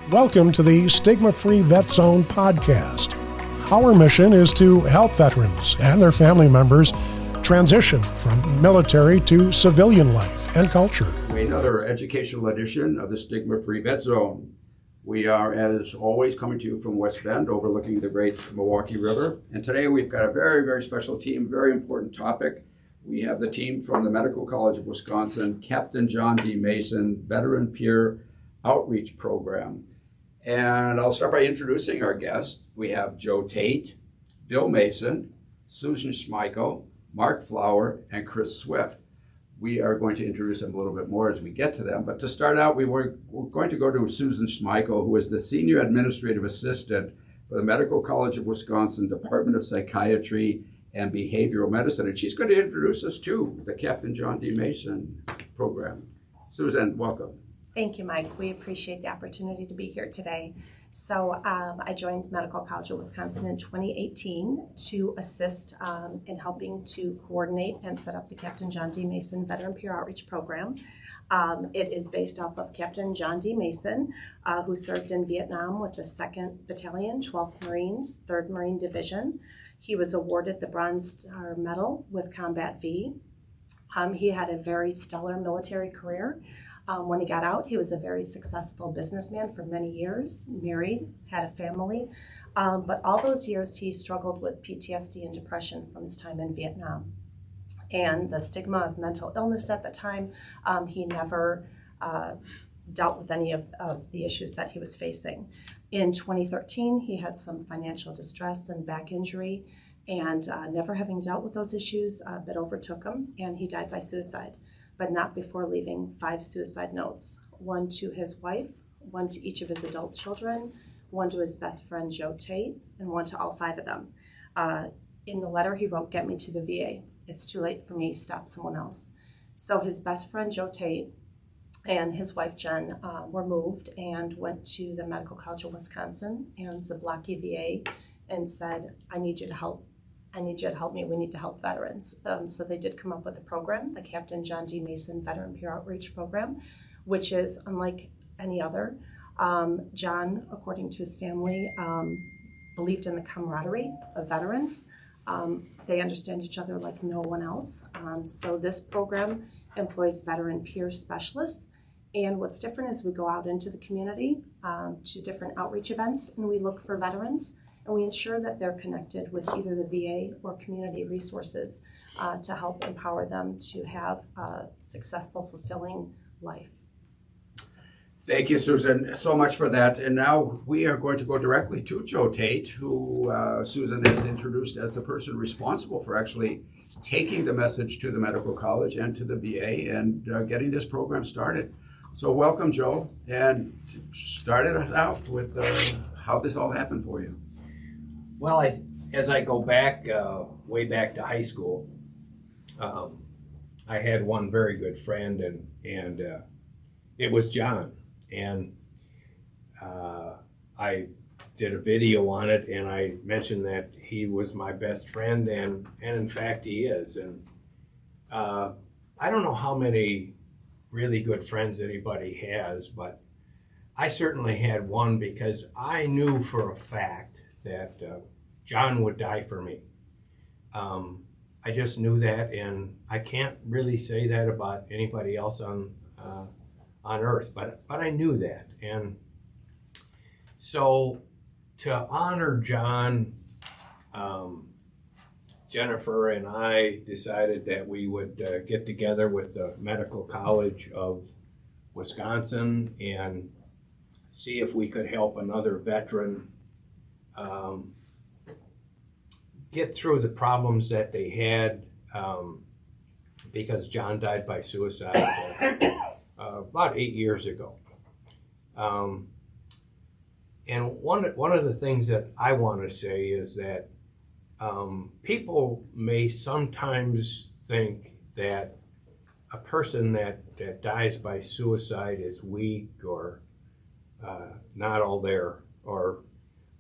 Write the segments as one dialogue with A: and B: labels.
A: Welcome to the Stigma-Free Vet Zone podcast. Our mission is to help veterans and their family members transition from military to civilian life and culture.
B: Another educational edition of the Stigma-Free Vet Zone. We are, as always, coming to you from West Bend, overlooking the great Milwaukee River. And today we've got a very, very special team, very important topic. We have the team from the Medical College of Wisconsin, Captain John D. Mason Veteran Peer Outreach Program. And I'll start by introducing our guests. We have Joe Tate, Bill Mason, Susan Schmeichel, Mark Flower, and Chris Swift. We are going to introduce them a little bit more as we get to them. But to start out, we're going to go to Susan Schmeichel, who is the Senior Administrative Assistant for the Medical College of Wisconsin Department of Psychiatry and Behavioral Medicine. And she's going to introduce us to the Captain John D. Mason program. Susan, welcome.
C: Thank you, Mike. We appreciate the opportunity to be here today. So I joined Medical College of Wisconsin in 2018 to assist in helping to coordinate and set up the Captain John D. Mason Veteran Peer Outreach Program. It is based off of Captain John D. Mason, who served in Vietnam with the 2nd Battalion, 12th Marines, 3rd Marine Division. He was awarded the Bronze Star Medal with Combat V. He had a very stellar military career. When he got out, he was a very successful businessman for many years, married, had a family. But all those years he struggled with PTSD and depression from his time in Vietnam. And the stigma of mental illness at the time, he never dealt with any of the issues that he was facing. In 2013, he had some financial distress and back injury, and never having dealt with those issues, it overtook him, and he died by suicide. But not before leaving 5 suicide notes, 1 to his wife, 1 to each of his adult children, 1 to his best friend Joe Tate, and 1 to all 5 of them. In the letter he wrote, "Get me to the VA. It's too late for me, stop someone else." So his best friend Joe Tate and his wife Jen were moved and went to the Medical College of Wisconsin and Zablocki VA and said, I need you to help me. We need to help veterans. So they did come up with a program, the Captain John D. Mason Veteran Peer Outreach Program, which is unlike any other. John, according to his family, believed in the camaraderie of veterans. They understand each other like no one else. So this program employs veteran peer specialists. And what's different is we go out into the community to different outreach events, and we look for veterans. And we ensure that they're connected with either the VA or community resources to help empower them to have a successful, fulfilling life.
B: Thank you, Susan, so much for that. And now we are going to go directly to Joe Tate, who Susan has introduced as the person responsible for actually taking the message to the medical college and to the VA and getting this program started. So welcome, Joe, and start it out with how this all happened for you.
D: Well, as I go back, way back to high school, I had one very good friend, and it was John. And I did a video on it, and I mentioned that he was my best friend, and in fact he is. And I don't know how many really good friends anybody has, but I certainly had one because I knew for a fact that John would die for me. I just knew that, and I can't really say that about anybody else on earth, but I knew that. And so to honor John, Jennifer and I decided that we would get together with the Medical College of Wisconsin and see if we could help another veteran get through the problems that they had because John died by suicide about 8 years ago. And one of the things that I want to say is that people may sometimes think that a person that dies by suicide is weak or not all there, or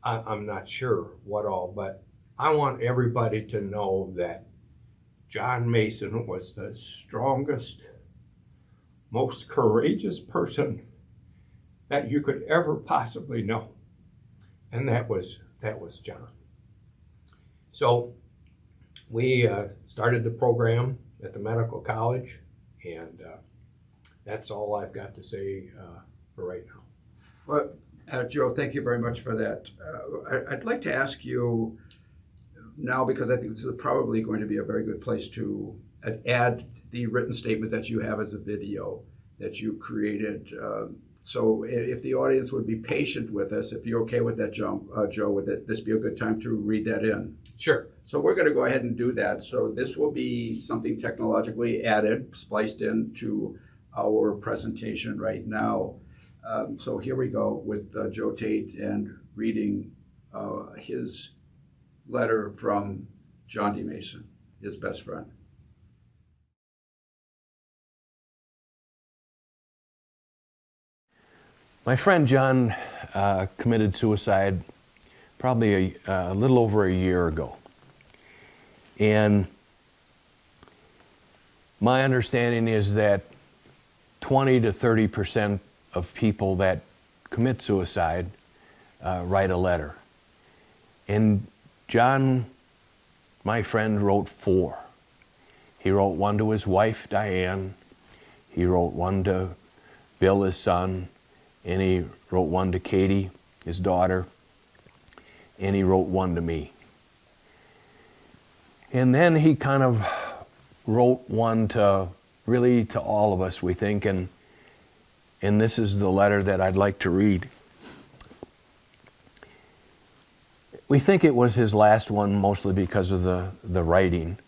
D: I'm not sure what all, but I want everybody to know that John Mason was the strongest, most courageous person that you could ever possibly know. And that was John. So we started the program at the medical college, and that's all I've got to say for right now.
B: Well, Joe, thank you very much for that. I'd like to ask you now, because I think this is probably going to be a very good place to add the written statement that you have as a video that you created. So if the audience would be patient with us, if you're okay with that, Joe, would this be a good time to read that in?
D: Sure.
B: So we're going to go ahead and do that. So this will be something technologically added, spliced into our presentation right now. So here we go with Joe Tate and reading his letter from John D. Mason, his best friend.
E: My friend John committed suicide probably a little over a year ago. And my understanding is that 20 to 30% of people that commit suicide write a letter. And John, my friend, wrote 4. He wrote one to his wife, Diane. He wrote one to Bill, his son. And he wrote one to Katie, his daughter. And he wrote one to me. And then he kind of wrote one to all of us, we think. And this is the letter that I'd like to read. We think it was his last one, mostly because of the writing.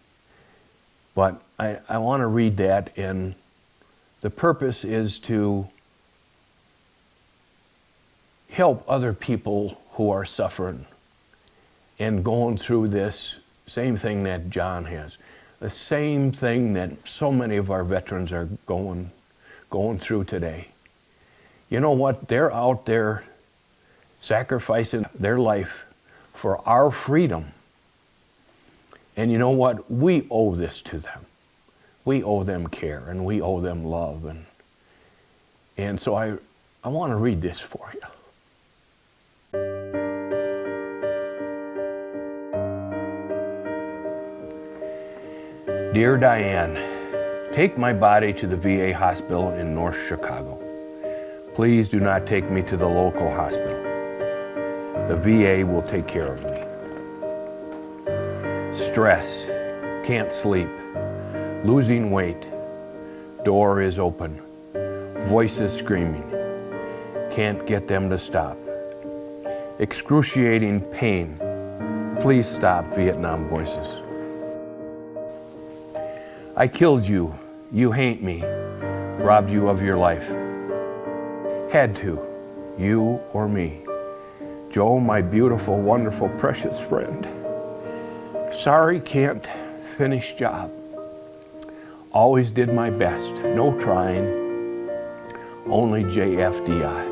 E: But I want to read that, and the purpose is to help other people who are suffering and going through this same thing that John has, the same thing that so many of our veterans are going through today. You know what? They're out there sacrificing their life for our freedom. And you know what? We owe this to them. We owe them care, and we owe them love. And so I want to read this for you. Dear Diane, take my body to the VA hospital in North Chicago. Please do not take me to the local hospital. The VA will take care of me. Stress, can't sleep, losing weight, door is open, voices screaming, can't get them to stop. Excruciating pain, please stop, Vietnam voices. I killed you, you hate me, robbed you of your life. Had to, you or me. Joe, my beautiful, wonderful, precious friend. Sorry, can't finish job. Always did my best, no trying, only JFDI.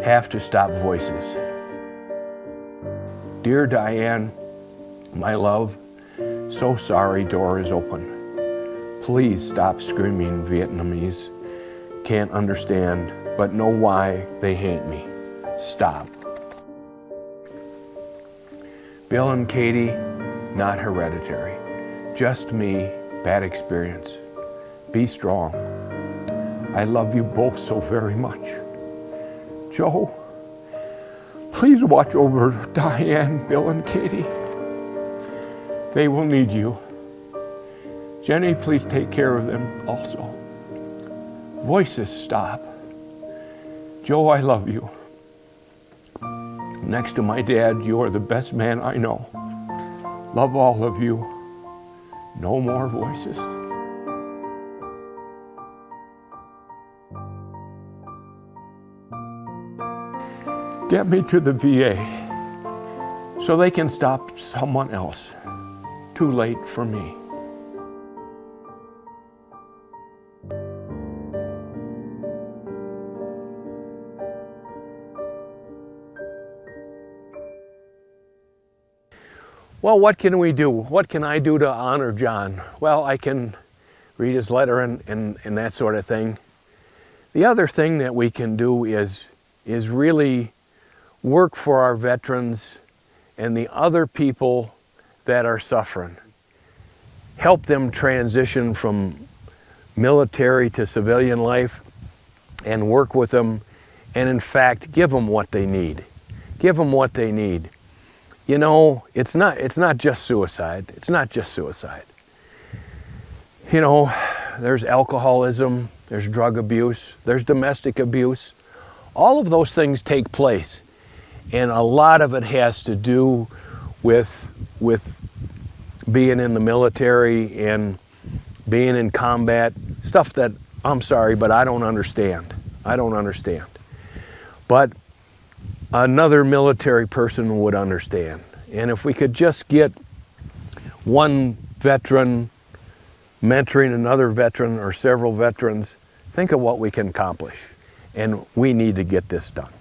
E: Have to stop voices. Dear Diane, my love, so sorry, door is open. Please stop screaming, Vietnamese. Can't understand, but know why they hate me. Stop. Bill and Katie, not hereditary. Just me, bad experience. Be strong. I love you both so very much. Joe, please watch over Diane, Bill, and Katie. They will need you. Jenny, please take care of them also. Voices, stop. Joe, I love you. Next to my dad, you are the best man I know. Love all of you. No more voices. Get me to the VA so they can stop someone else. Too late for me. Well, what can we do? What can I do to honor John? Well, I can read his letter and that sort of thing. The other thing that we can do is really work for our veterans and the other people that are suffering. Help them transition from military to civilian life and work with them, and in fact give them what they need. Give them what they need. You know, it's not just suicide. It's not just suicide. You know, there's alcoholism, there's drug abuse, there's domestic abuse. All of those things take place, and a lot of it has to do with being in the military and being in combat, stuff that, I'm sorry, but I don't understand. I don't understand. But another military person would understand. And if we could just get one veteran mentoring another veteran or several veterans, think of what we can accomplish. And we need to get this done.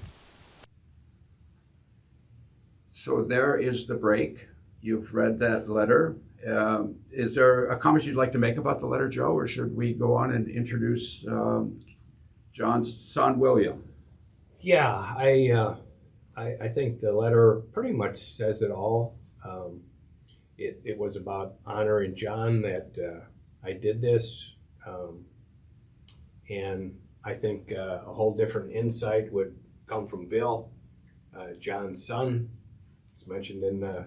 B: So there is the break. You've read that letter. Is there a comment you'd like to make about the letter, Joe, or should we go on and introduce John's son, William?
D: Yeah, I think the letter pretty much says it all. It was about honoring John that I did this, and I think a whole different insight would come from Bill, John's son. It's mentioned in the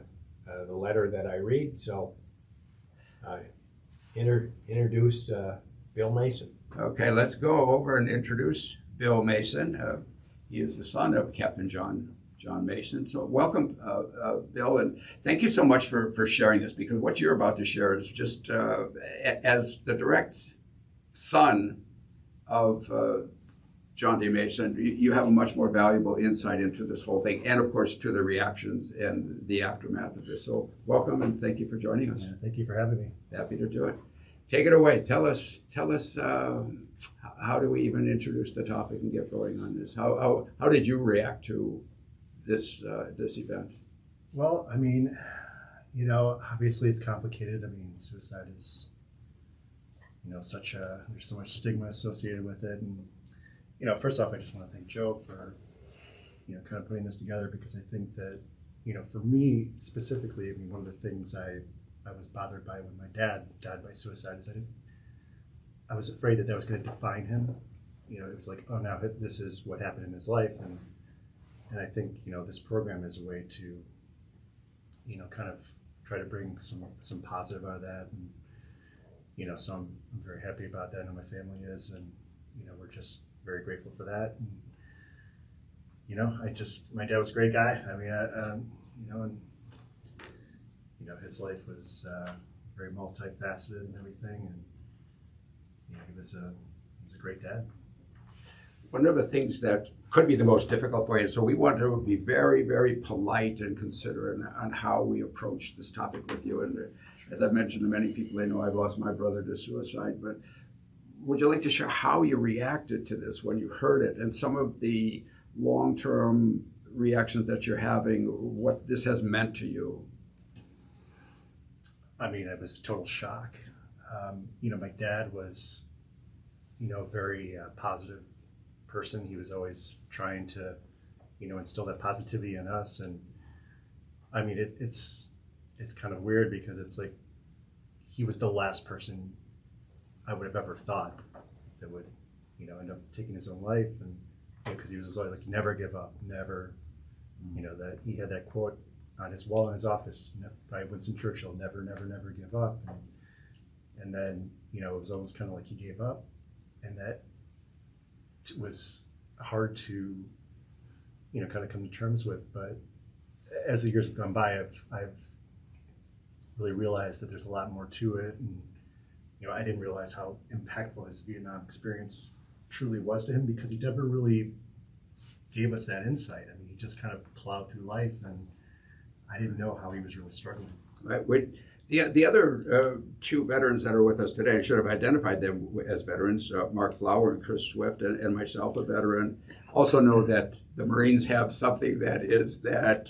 D: letter that I read. So introduce Bill Mason.
B: Okay, let's go over and introduce Bill Mason. He is the son of Captain John Mason. So welcome, Bill, and thank you so much for sharing this, because what you're about to share is just as the direct son of John D. Mason, you have a much more valuable insight into this whole thing, and of course to the reactions and the aftermath of this. So welcome, and thank you for joining us.
F: Yeah, thank you for having me.
B: Happy to do it. Take it away. Tell us. How do we even introduce the topic and get going on this? How did you react to this event?
F: Well, I mean, you know, obviously it's complicated. I mean, suicide is, you know, there's so much stigma associated with it. And, you know, first off, I just want to thank Joe for, you know, kind of putting this together, because I think that, you know, for me specifically, I mean, one of the things I was bothered by when my dad died by suicide is I was afraid that was going to define him. You know, it was like, oh, now this is what happened in his life. And I think, you know, this program is a way to, you know, kind of try to bring some positive out of that. And, you know, so I'm very happy about that. I know my family is, and, you know, we're just very grateful for that. And, you know, my dad was a great guy. I mean, you know, and, you know, his life was very multifaceted and everything. And, you know, he was a great dad.
B: One of the things that could be the most difficult for you, so we want to be very, very polite and considerate on how we approach this topic with you. And as I've mentioned to many people, they know I've lost my brother to suicide, but would you like to share how you reacted to this when you heard it, and some of the long-term reactions that you're having, what this has meant to you?
F: I mean, it was total shock. You know, my dad was, you know, a very positive person. He was always trying to, you know, instill that positivity in us. And I mean, it's kind of weird, because it's like he was the last person I would have ever thought that would, you know, end up taking his own life. And because he was always like, never give up, never, you know, that he had that quote on his wall in his office by Winston Churchill, never, never, never give up. And then, you know, it was almost kind of like he gave up, and that was hard to, you know, kind of come to terms with. But as the years have gone by, I've really realized that there's a lot more to it. And, you know, I didn't realize how impactful his Vietnam experience truly was to him, because he never really gave us that insight. I mean, he just kind of plowed through life, and I didn't know how he was really struggling.
B: Right. The other two veterans that are with us today, I should have identified them as veterans, Mark Flower and Chris Swift, and myself, a veteran. Also know that the Marines have something that is that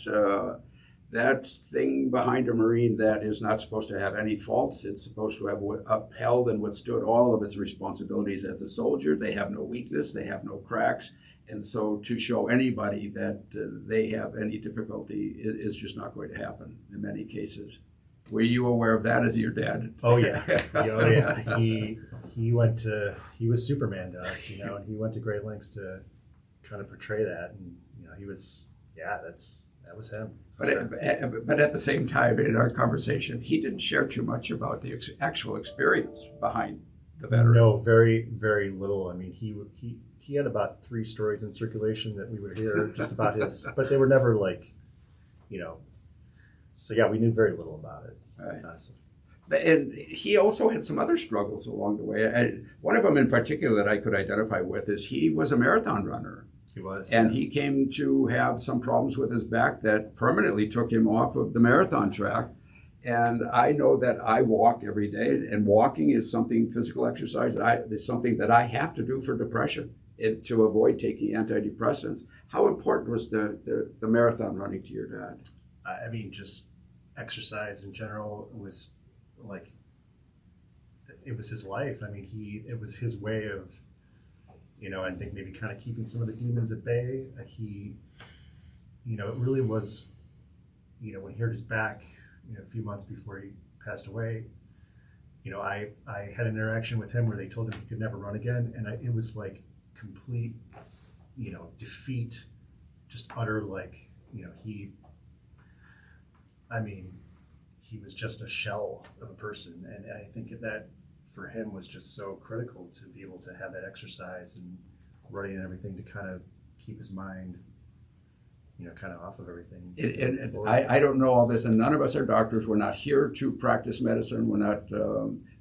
B: that thing behind a Marine that is not supposed to have any faults. It's supposed to have upheld and withstood all of its responsibilities as a soldier. They have no weakness, they have no cracks. And so to show anybody that they have any difficulty is just not going to happen in many cases. Were you aware of that as your dad?
F: Oh yeah, oh yeah. He was Superman to us, you know, and he went to great lengths to kind of portray that, and you know, that was him.
B: But at the same time, in our conversation, he didn't share too much about the actual experience behind the veteran.
F: No, very, very little. I mean, he had about 3 stories in circulation that we would hear just about his, but they were never like, you know. So yeah, we knew very little about it,
B: Right.
F: honestly.
B: And he also had some other struggles along the way. One of them in particular that I could identify with is he was a marathon runner.
F: He was.
B: And he came to have some problems with his back that permanently took him off of the marathon track. And I know that I walk every day, and walking is something, physical exercise, is something that I have to do for depression to avoid taking antidepressants. How important was the marathon running to your dad?
F: I mean, just exercise in general was like, it was his life. I mean, it was his way of, you know, I think maybe kind of keeping some of the demons at bay. He, you know, it really was, you know, when he hurt his back, you know, a few months before he passed away, you know, I had an interaction with him where they told him he could never run again. And it was like complete, you know, defeat, just utter, like, you know, he was just a shell of a person. And I think that for him was just so critical to be able to have that exercise and running and everything to kind of keep his mind, you know, kind of off of everything.
B: And I don't know all this, and none of us are doctors. We're not here to practice medicine. We're not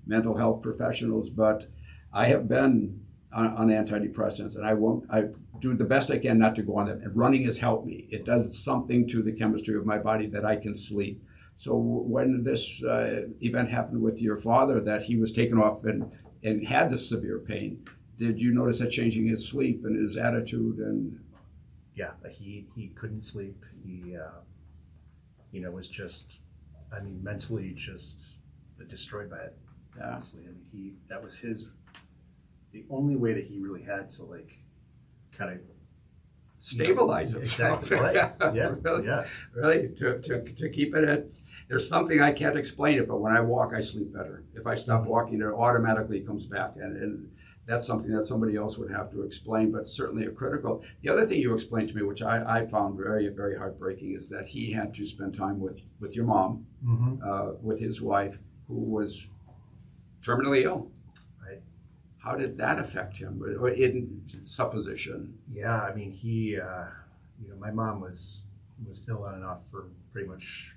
B: mental health professionals, but I have been on antidepressants, and I do the best I can not to go on them. And running has helped me. It does something to the chemistry of my body that I can sleep. So when this event happened with your father, that he was taken off and had this severe pain, did you notice that changing his sleep and his attitude? And
F: yeah, he couldn't sleep. He, you know, was just, I mean, mentally just destroyed by it.
B: Yeah.
F: Honestly, I mean, that was the only way that he really had to like kind of
B: stabilize himself.
F: Exactly right. Yeah.
B: Really,
F: yeah.
B: Really, to keep it at. There's something I can't explain it, but when I walk, I sleep better. If I stop walking, it automatically comes back, and that's something that somebody else would have to explain, but certainly a critical. The other thing you explained to me, which I found very, very heartbreaking, is that he had to spend time with your mom, with his wife, who was terminally ill.
F: Right.
B: How did that affect him, in supposition?
F: Yeah, I mean, you know, my mom was ill on and off for pretty much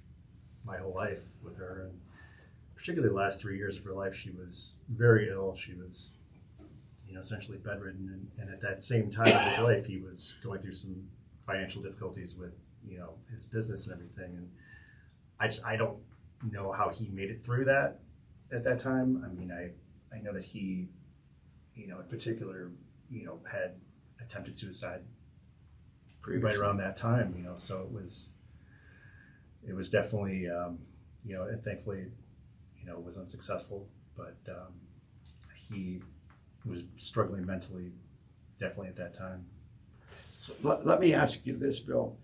F: my whole life with her, and particularly the last 3 years of her life, she was very ill. She was, you know, essentially bedridden, and at that same time in his life, he was going through some financial difficulties with, you know, his business and everything. And I don't know how he made it through that at that time. I mean, I know that he, you know, in particular, you know, had attempted suicide right around that time, you know, so it was definitely, you know, and thankfully, you know, was unsuccessful, but he was struggling mentally definitely at that time.
B: So let me ask you this, Bill.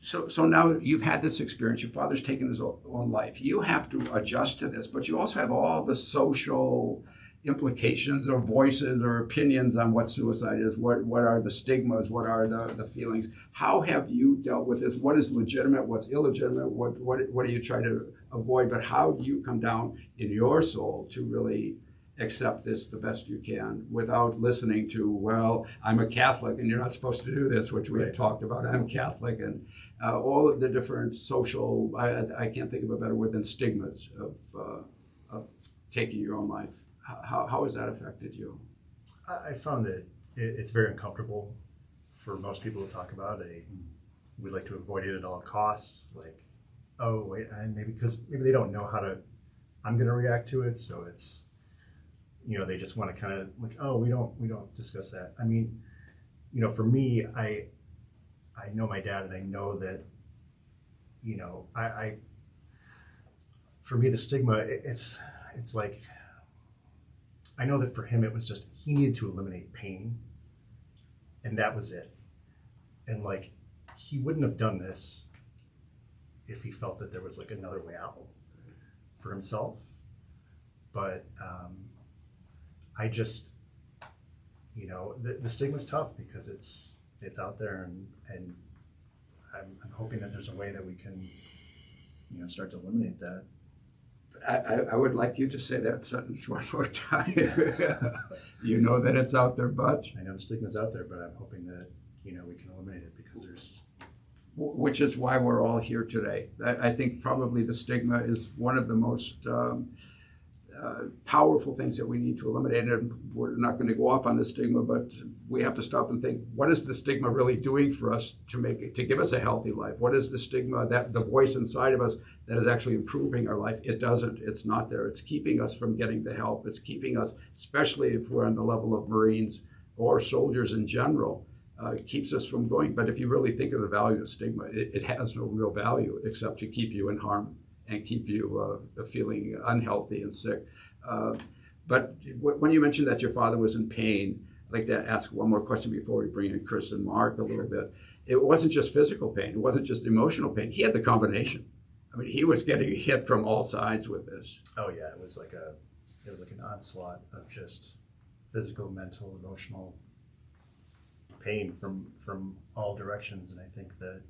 B: So now you've had this experience, your father's taken his own life. You have to adjust to this, but you also have all the social implications or voices or opinions on what suicide is, what are the stigmas, what are the feelings. How have you dealt with this? What is legitimate, what's illegitimate, what do you try to avoid? But how do you come down in your soul to really accept this the best you can without listening to, well, I'm a Catholic and you're not supposed to do this, which we had talked about. I'm Catholic, and all of the different social, I can't think of a better word than stigmas of taking your own life. How has that affected you?
F: I found that it's very uncomfortable for most people to talk about. We like to avoid it at all costs. Like, oh wait, maybe they don't know how I'm going to react to it. So it's, you know, they just want to kind of like, oh, we don't discuss that. I mean, you know, for me, I know my dad, and I know that, I for me, the stigma, it's like, I know that for him, it was just, he needed to eliminate pain, and that was it. And like, he wouldn't have done this if he felt that there was like another way out for himself. But I just, the stigma's tough because it's out there, and I'm hoping that there's a way that we can, start to eliminate that.
B: I would like you to say that sentence one more time. You know that it's out there, but?
F: I know the stigma's out there, but I'm hoping that, we can eliminate it, because there's...
B: Which is why we're all here today. I think probably the stigma is one of the most powerful things that we need to eliminate. And we're not going to go off on the stigma, but we have to stop and think, what is the stigma really doing for us to give us a healthy life? What is the stigma, that the voice inside of us that is actually improving our life? It doesn't. It's not there. It's keeping us from getting the help. It's keeping us, especially if we're on the level of Marines or soldiers in general, keeps us from going. But if you really think of the value of stigma, it has no real value except to keep you in harm and keep you feeling unhealthy and sick. But when you mentioned that your father was in pain, I'd like to ask one more question before we bring in Chris and Mark a little bit. It wasn't just physical pain. It wasn't just emotional pain. He had the combination. I mean, he was getting hit from all sides with this.
F: Oh yeah, it was like an onslaught of just physical, mental, emotional pain from all directions. And I think that,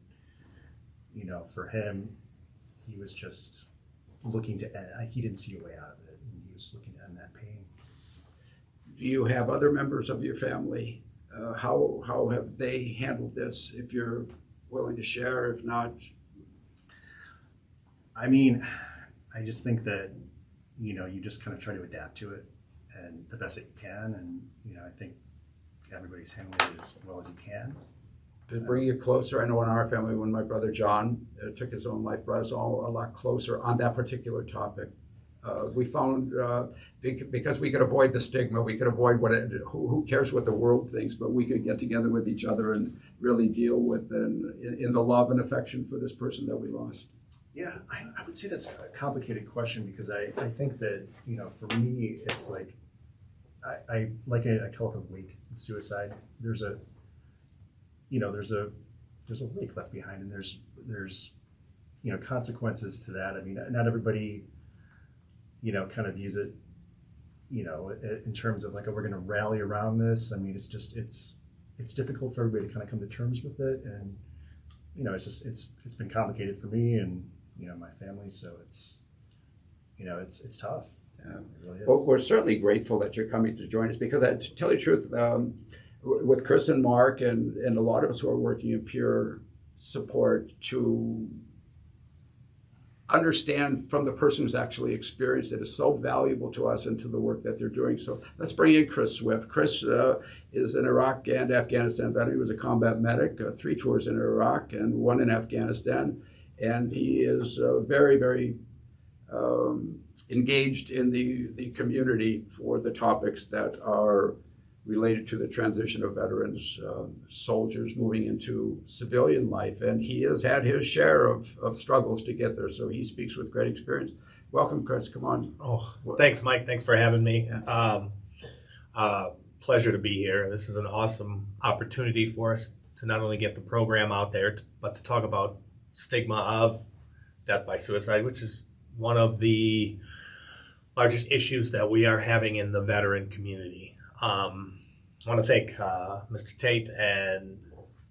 F: for him, he was just looking to end. He didn't see a way out of it, and he was just looking to end that pain.
B: Do you have other members of your family? How have they handled this? If you're willing to share, if not.
F: I mean, I just think that, you just kind of try to adapt to it and the best that you can. And, I think everybody's handling it as well as you can.
B: To bring you closer, I know in our family, when my brother John took his own life, brought us all a lot closer on that particular topic. We found, because we could avoid the stigma, we could avoid who cares what the world thinks, but we could get together with each other and really deal with in the love and affection for this person that we lost.
F: Yeah, I would say that's a complicated question, because I think that, for me, it's like, I call it the wake of suicide. There's a wake left behind, and there's consequences to that. I mean, not everybody, kind of views it, in terms of like, oh, we're going to rally around this. I mean, it's just, it's difficult for everybody to kind of come to terms with it. And, it's been complicated for me and, my family. So it's tough.
B: Yeah.
F: It really is.
B: Well, we're certainly grateful that you're coming to join us, because to tell you the truth, with Chris and Mark and a lot of us who are working in peer support, to understand from the person who's actually experienced it is so valuable to us and to the work that they're doing. So let's bring in Chris Swift. Chris is an Iraq and Afghanistan veteran. He was a combat medic, 3 tours in Iraq and 1 in Afghanistan. And he is very, very engaged in the community for the topics that are related to the transition of veterans, soldiers moving into civilian life. And he has had his share of struggles to get there, so he speaks with great experience. Welcome, Chris. Come on.
G: Oh, thanks, Mike. Thanks for having me. Pleasure to be here. This is an awesome opportunity for us to not only get the program out there, but to talk about stigma of death by suicide, which is one of the largest issues that we are having in the veteran community. I want to thank Mr. Tate and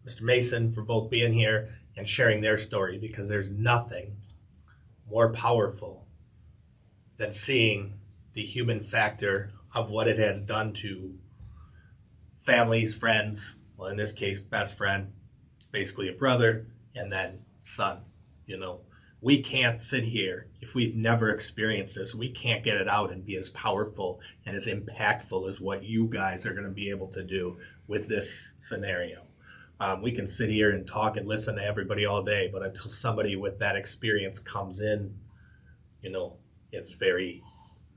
G: Mr. Mason for both being here and sharing their story, because there's nothing more powerful than seeing the human factor of what it has done to families, friends, well, in this case, best friend, basically a brother, and then son. We can't sit here, if we've never experienced this, we can't get it out and be as powerful and as impactful as what you guys are going to be able to do with this scenario. We can sit here and talk and listen to everybody all day, but until somebody with that experience comes in, it's very,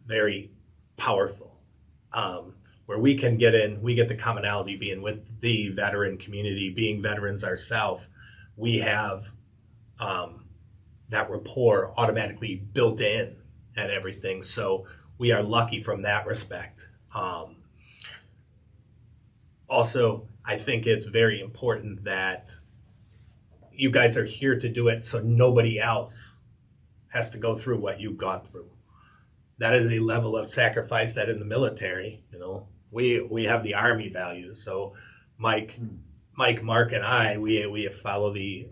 G: very powerful. Where we can get in, we get the commonality being with the veteran community, being veterans ourselves. We have that rapport automatically built in and everything. So we are lucky from that respect. Also, I think it's very important that you guys are here to do it so nobody else has to go through what you've gone through. That is a level of sacrifice that in the military, we have the Army values. So Mike, Mark, and I, we follow the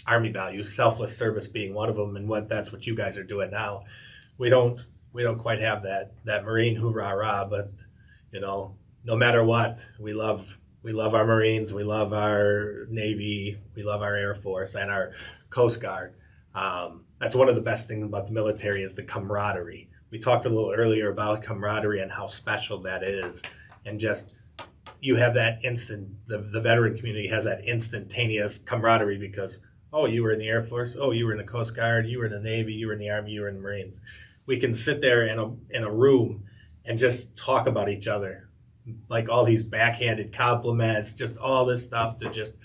G: Army values, selfless service being one of them, and that's what you guys are doing now. We don't quite have that Marine hoorah rah, but no matter what, we love our Marines, we love our Navy, we love our Air Force and our Coast Guard. That's one of the best things about the military is the camaraderie. We talked a little earlier about camaraderie and how special that is, and just you have that the veteran community has that instantaneous camaraderie because, oh, you were in the Air Force, oh, you were in the Coast Guard, you were in the Navy, you were in the Army, you were in the Marines. We can sit there in a room and just talk about each other, like all these backhanded compliments, just all this stuff to just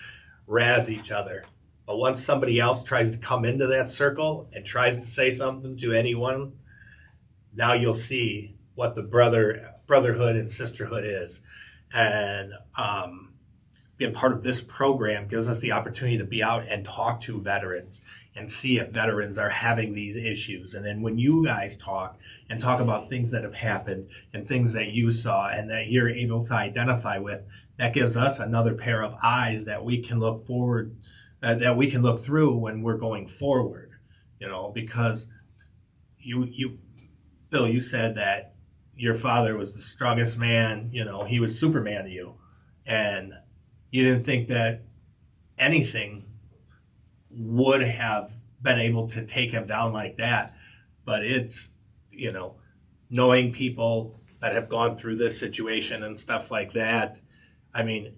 G: razz each other. But once somebody else tries to come into that circle and tries to say something to anyone, now you'll see what the brotherhood and sisterhood is. And being part of this program gives us the opportunity to be out and talk to veterans and see if veterans are having these issues. And then when you guys talk about things that have happened and things that you saw and that you're able to identify with, that gives us another pair of eyes that we can look forward, that we can look through when we're going forward, because you, Bill, you said that your father was the strongest man, he was Superman to you. And you didn't think that anything would have been able to take him down like that. But it's, knowing people that have gone through this situation and stuff like that. I mean,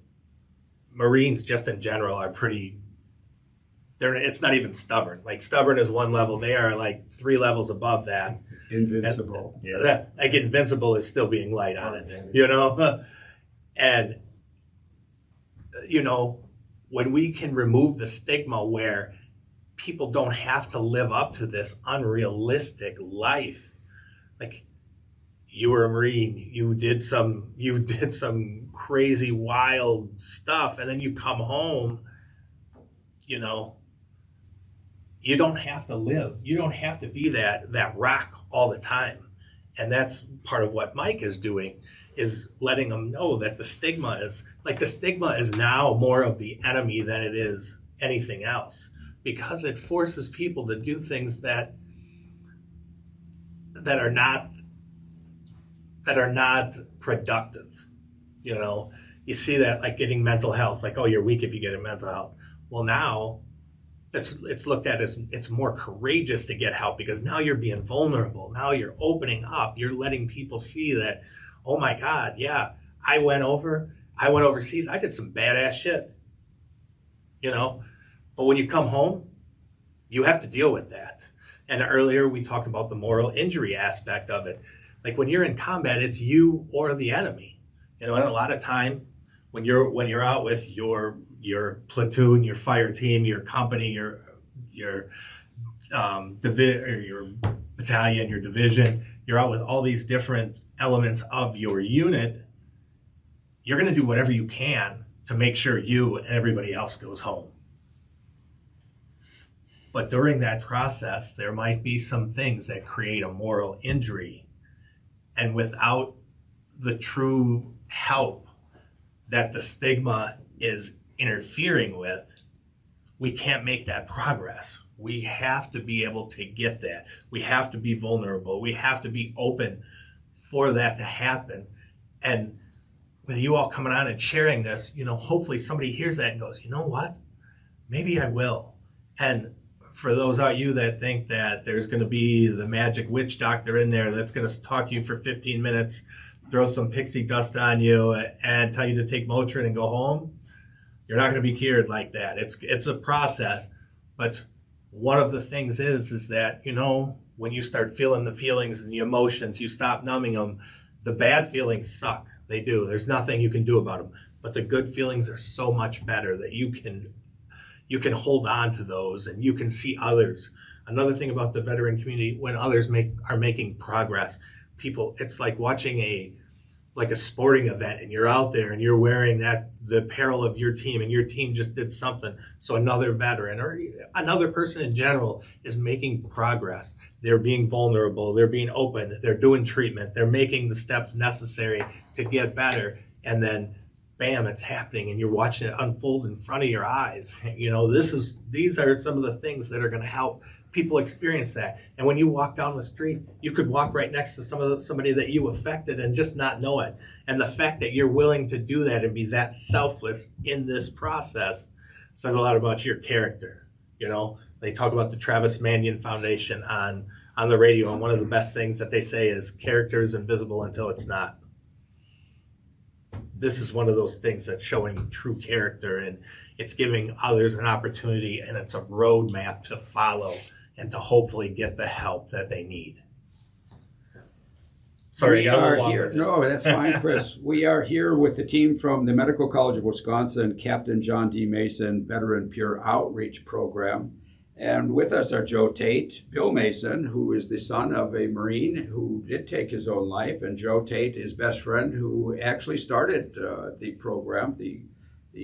G: Marines just in general are it's not even stubborn. Like stubborn is one level. They are like 3 levels above that.
B: Invincible.
G: Like invincible is still being light on it, And, when we can remove the stigma where people don't have to live up to this unrealistic life, like you were a Marine, you did some crazy wild stuff, and then you come home, you don't have to live. You don't have to be that rock all the time. And that's part of what Mike is doing, is letting them know that the stigma is now more of the enemy than it is anything else, because it forces people to do things that are not productive. You see that like getting mental health, like, oh, you're weak if you get a mental health. Well, now it's looked at as it's more courageous to get help, because now you're being vulnerable. Now you're opening up. You're letting people see that, oh my God, yeah, I went overseas. I did some badass shit, But when you come home, you have to deal with that. And earlier we talked about the moral injury aspect of it. Like when you're in combat, it's you or the enemy. And a lot of time when you're out with your platoon, your fire team, your company, your battalion, your division, you're out with all these different elements of your unit, you're going to do whatever you can to make sure you and everybody else goes home. But during that process, there might be some things that create a moral injury. And without the true help that the stigma is interfering with, we can't make that progress. We have to be able to get that. We have to be vulnerable. We have to be open for that to happen. And with you all coming on and sharing this, hopefully somebody hears that and goes, you know what? Maybe I will. And for those of you that think that there's going to be the magic witch doctor in there that's going to talk to you for 15 minutes, throw some pixie dust on you and tell you to take Motrin and go home, you're not going to be cured like that. It's a process. But one of the things is that, when you start feeling the feelings and the emotions, you stop numbing them. The bad feelings suck. They do. There's nothing you can do about them. But the good feelings are so much better that you you can hold on to those and you can see others. Another thing about the veteran community, when others are making progress, people, it's like watching a sporting event, and you're out there and you're wearing the apparel of your team, and your team just did something. So another veteran or another person in general is making progress. They're being vulnerable. They're being open. They're doing treatment. They're making the steps necessary to get better. And then bam, it's happening, and you're watching it unfold in front of your eyes. You know, these are some of the things that are going to help people experience that. And when you walk down the street, you could walk right next to somebody that you affected and just not know it. And the fact that you're willing to do that and be that selfless in this process says a lot about your character. You know, they talk about the Travis Manion Foundation on the radio, and one of the best things that they say is character is invisible until it's not. This is one of those things that's showing true character, and it's giving others an opportunity, and it's a roadmap to follow and to hopefully get the help that they need. Sorry,
B: We are here. No, that's fine, Chris. We are here with the team from the Medical College of Wisconsin, Captain John D. Mason Veteran Peer Outreach Program. And with us are Joe Tate, Bill Mason, who is the son of a Marine who did take his own life, and Joe Tate, his best friend, who actually started the program, the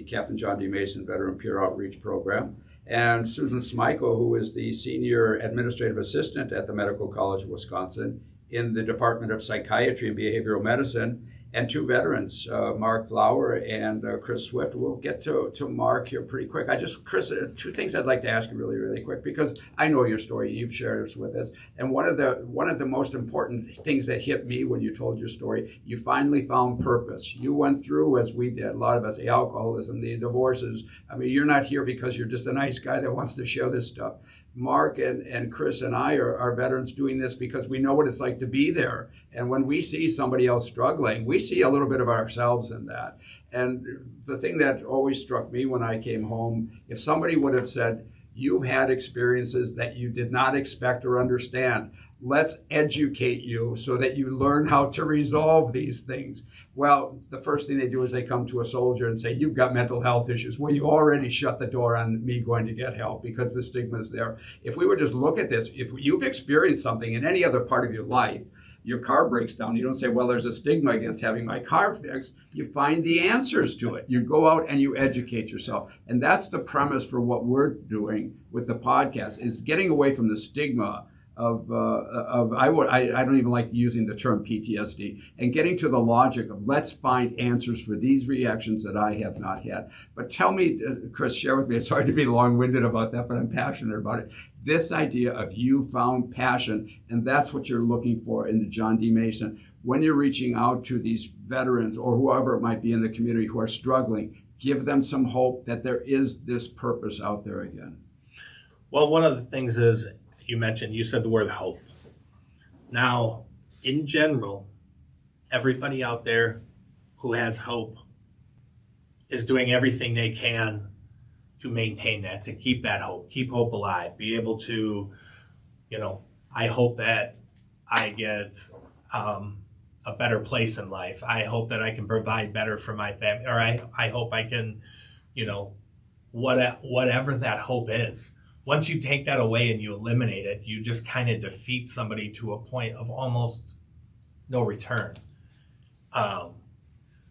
B: Captain John D. Mason Veteran Peer Outreach Program, and Susan Smyko, who is the Senior Administrative Assistant at the Medical College of Wisconsin in the Department of Psychiatry and Behavioral Medicine, and two veterans, Mark Flower and Chris Swift. We'll get to Mark here pretty quick. Chris, two things I'd like to ask you really, really quick, because I know your story. You've shared this with us. And one of the most important things that hit me when you told your story, you finally found purpose. You went through, as we did, a lot of us, the alcoholism, the divorces. I mean, you're not here because you're just a nice guy that wants to share this stuff. Mark and Chris and I are veterans doing this because we know what it's like to be there. And when we see somebody else struggling, we see a little bit of ourselves in that. And the thing that always struck me when I came home, if somebody would have said, you've had experiences that you did not expect or understand, let's educate you so that you learn how to resolve these things. Well, the first thing they do is they come to a soldier and say, you've got mental health issues. Well, you already shut the door on me going to get help because the stigma is there. If we would just look at this, if you've experienced something in any other part of your life, your car breaks down, you don't say, well, there's a stigma against having my car fixed. You find the answers to it. You go out and you educate yourself. And that's the premise for what we're doing with the podcast, is getting away from the stigma of I don't even like using the term PTSD, and getting to the logic of let's find answers for these reactions that I have not had. But tell me, Chris, share with me, it's hard to be long-winded about that, but I'm passionate about it. This idea of you found passion, and that's what you're looking for in the John D. Mason. When you're reaching out to these veterans or whoever it might be in the community who are struggling, give them some hope that there is this purpose out there again.
G: Well, one of the things is, you said the word hope. Now, in general, everybody out there who has hope is doing everything they can to maintain that, to keep that hope, keep hope alive, be able to, I hope that I get a better place in life. I hope that I can provide better for my family, or I hope I can, whatever that hope is. Once you take that away and you eliminate it, you just kind of defeat somebody to a point of almost no return.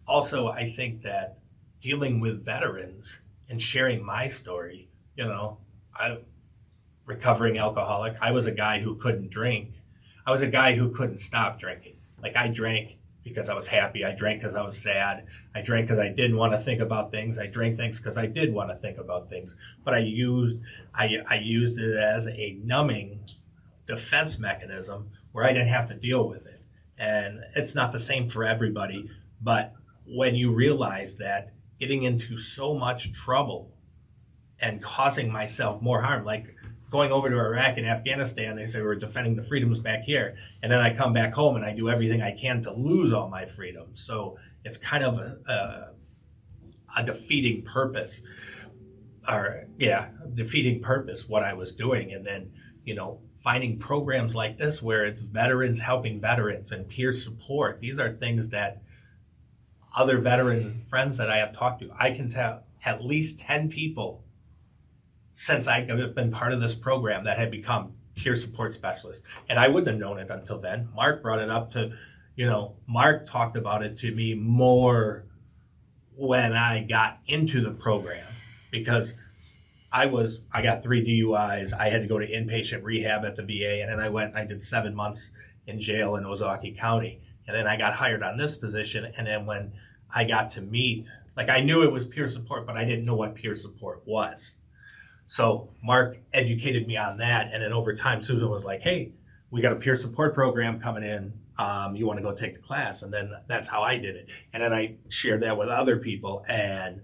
G: Also, I think that dealing with veterans and sharing my story, I'm recovering alcoholic. I was a guy who couldn't drink. I was a guy who couldn't stop drinking. Like, I drank because I was happy. I drank because I was sad. I drank because I didn't want to think about things. I drank things because I did want to think about things. But I used it as a numbing defense mechanism where I didn't have to deal with it. And it's not the same for everybody. But when you realize that getting into so much trouble and causing myself more harm, like going over to Iraq and Afghanistan, they say we're defending the freedoms back here. And then I come back home and I do everything I can to lose all my freedoms. So it's kind of a defeating purpose, defeating purpose, what I was doing. And then, finding programs like this where it's veterans helping veterans and peer support. These are things that other veteran friends that I have talked to, I can tell at least 10 people since I've been part of this program that had become peer support specialist. And I wouldn't have known it until then. Mark brought it up to, Mark talked about it to me more when I got into the program, because I got 3 DUIs. I had to go to inpatient rehab at the VA, and then I did 7 months in jail in Ozaukee County. And then I got hired on this position. And then when I got to meet, I knew it was peer support, but I didn't know what peer support was. So Mark educated me on that. And then over time, Susan was like, hey, we got a peer support program coming in. You want to go take the class? And then that's how I did it. And then I shared that with other people, and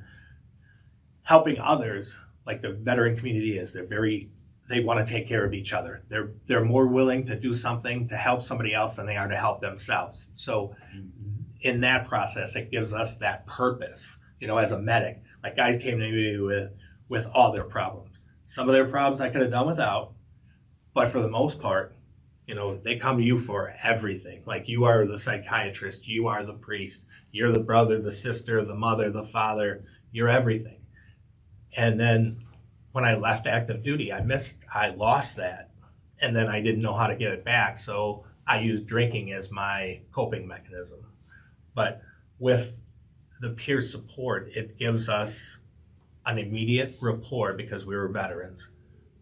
G: helping others, like the veteran community is, they want to take care of each other. They're more willing to do something to help somebody else than they are to help themselves. So in that process, it gives us that purpose, as a medic. Like, guys came to me with all their problems. Some of their problems I could have done without, but for the most part, they come to you for everything. Like, you are the psychiatrist, you are the priest, you're the brother, the sister, the mother, the father, you're everything. And then when I left active duty, I lost that. And then I didn't know how to get it back. So I used drinking as my coping mechanism. But with the peer support, it gives us an immediate rapport because we were veterans.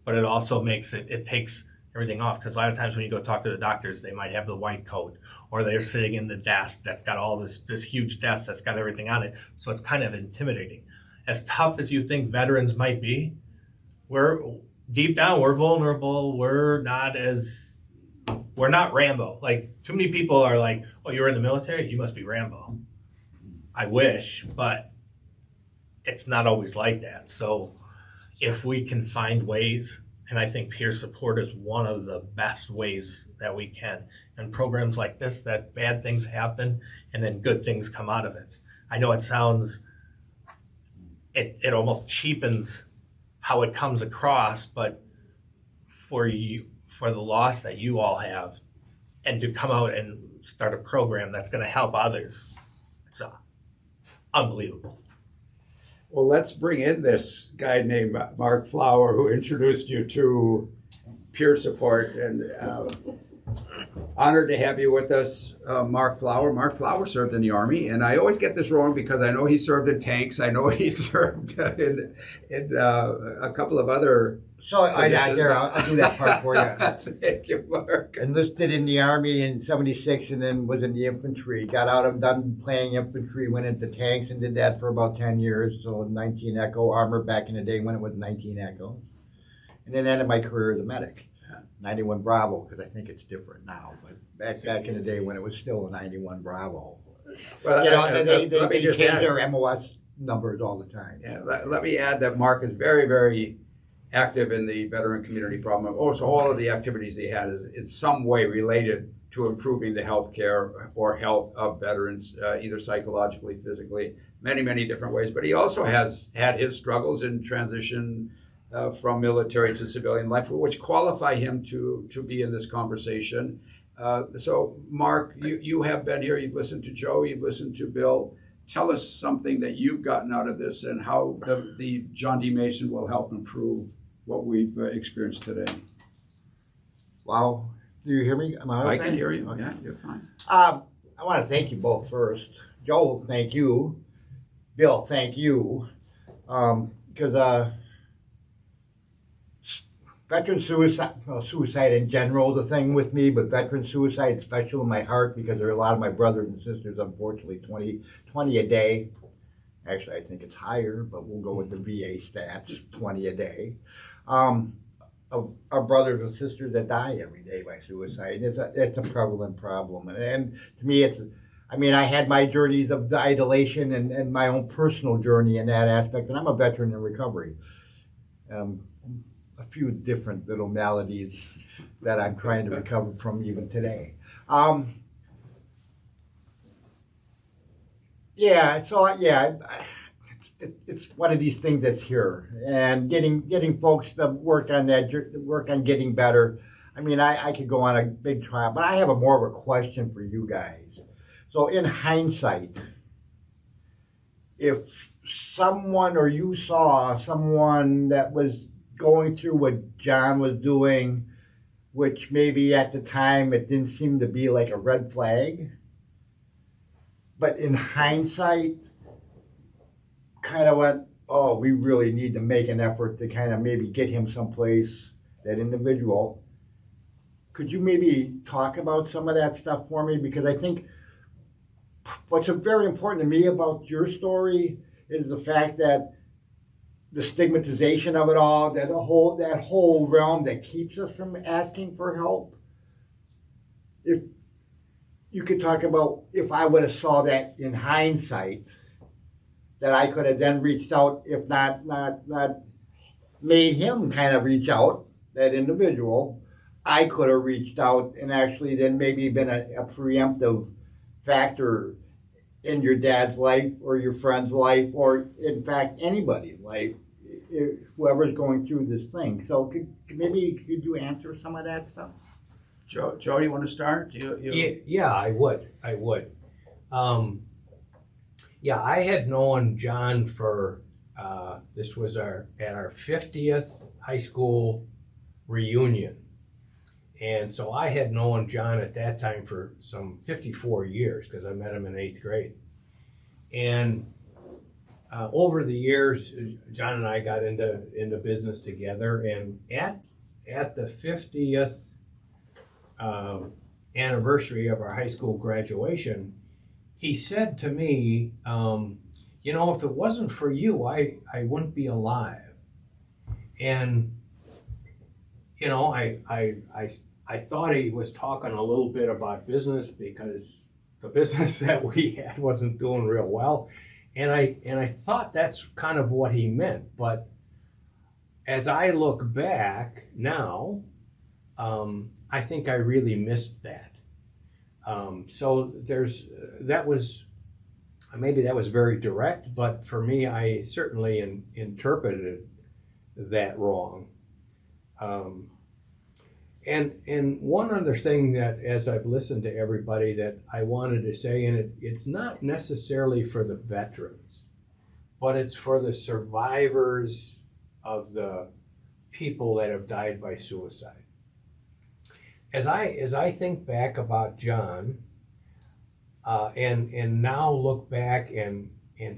G: But it also it takes everything off, because a lot of times when you go talk to the doctors, they might have the white coat, or they're sitting in the desk that's got all this huge desk that's got everything on it. So it's kind of intimidating. As tough as you think veterans might be, deep down, we're vulnerable. We're not Rambo. Like, too many people are like, oh, you're in the military? You must be Rambo. I wish, but it's not always like that. So if we can find ways, and I think peer support is one of the best ways that we can. And programs like this, that bad things happen and then good things come out of it. I know it sounds, it almost cheapens how it comes across, but for the loss that you all have, and to come out and start a program that's going to help others, it's unbelievable.
B: Well, let's bring in this guy named Mark Flower, who introduced you to peer support, and honored to have you with us, Mark Flower. Mark Flower served in the Army, and I always get this wrong because I know he served in tanks. I know he served in a couple of other.
H: So I'll do that part for you.
B: Thank you, Mark.
H: Enlisted in the Army in '76, and then was in the infantry. Got out of done playing infantry, went into tanks, and did that for about 10 years. So 19 Echo armor back in the day when it was 19 Echo, and then ended my career as a medic. 91 Bravo, because I think it's different now, but back in the day when it was still a 91 Bravo. Well, they change their MOS numbers all the time.
B: Yeah, let me add that Mark is very, very active in the veteran community problem. Also, all of the activities he had is in some way related to improving the health care or health of veterans, either psychologically, physically, many, many different ways. But he also has had his struggles in transition from military to civilian life, which qualify him to be in this conversation. So, Mark, you have been here. You've listened to Joe. You've listened to Bill. Tell us something that you've gotten out of this and how the John D. Mason will help improve what we've experienced today.
H: Wow. Do you hear me?
B: I can hear you. Okay. Yeah, you're fine.
H: I want to thank you both first. Joe, thank you. Bill, thank you. Because veteran suicide in general is a thing with me, but veteran suicide is special in my heart because there are a lot of my brothers and sisters, unfortunately, 20 a day. Actually, I think it's higher, but we'll go with the VA stats, 20 a day. Of our brothers and sisters that die every day by suicide. It's a prevalent problem. And to me, I had my journeys of idolation and my own personal journey in that aspect, and I'm a veteran in recovery. A few different little maladies that I'm trying to recover from even today. It's one of these things that's here, and getting folks to work on getting better. I could go on a big trial, but I have more of a question for you guys. So in hindsight, if someone or you saw someone that was going through what John was doing, which maybe at the time it didn't seem to be like a red flag. But in hindsight, kind of went, oh, we really need to make an effort to kind of maybe get him someplace, that individual. Could you maybe talk about some of that stuff for me? Because I think what's very important to me about your story is the fact that the stigmatization of it all, that whole realm that keeps us from asking for help. If you could talk about, if I would have saw that in hindsight, that I could have then reached out, if not made him kind of reach out, that individual, I could have reached out and actually then maybe been a preemptive factor in your dad's life or your friend's life, or in fact anybody's life, whoever's going through this thing. So could you answer some of that stuff?
B: Joe, you want to start?
D: Yeah, I would. I had known John for, this was at our 50th high school reunion. And so I had known John at that time for some 54 years, because I met him in 8th grade. And over the years, John and I got into business together. And at the 50th anniversary of our high school graduation, he said to me, if it wasn't for you, I wouldn't be alive. And I thought he was talking a little bit about business, because the business that we had wasn't doing real well. And I thought that's kind of what he meant. But as I look back now, I think I really missed that. So maybe that was very direct, but for me, I certainly interpreted that wrong. And one other thing that, as I've listened to everybody, that I wanted to say, and it's not necessarily for the veterans, but it's for the survivors of the people that have died by suicide. As I think back about John, and now look back and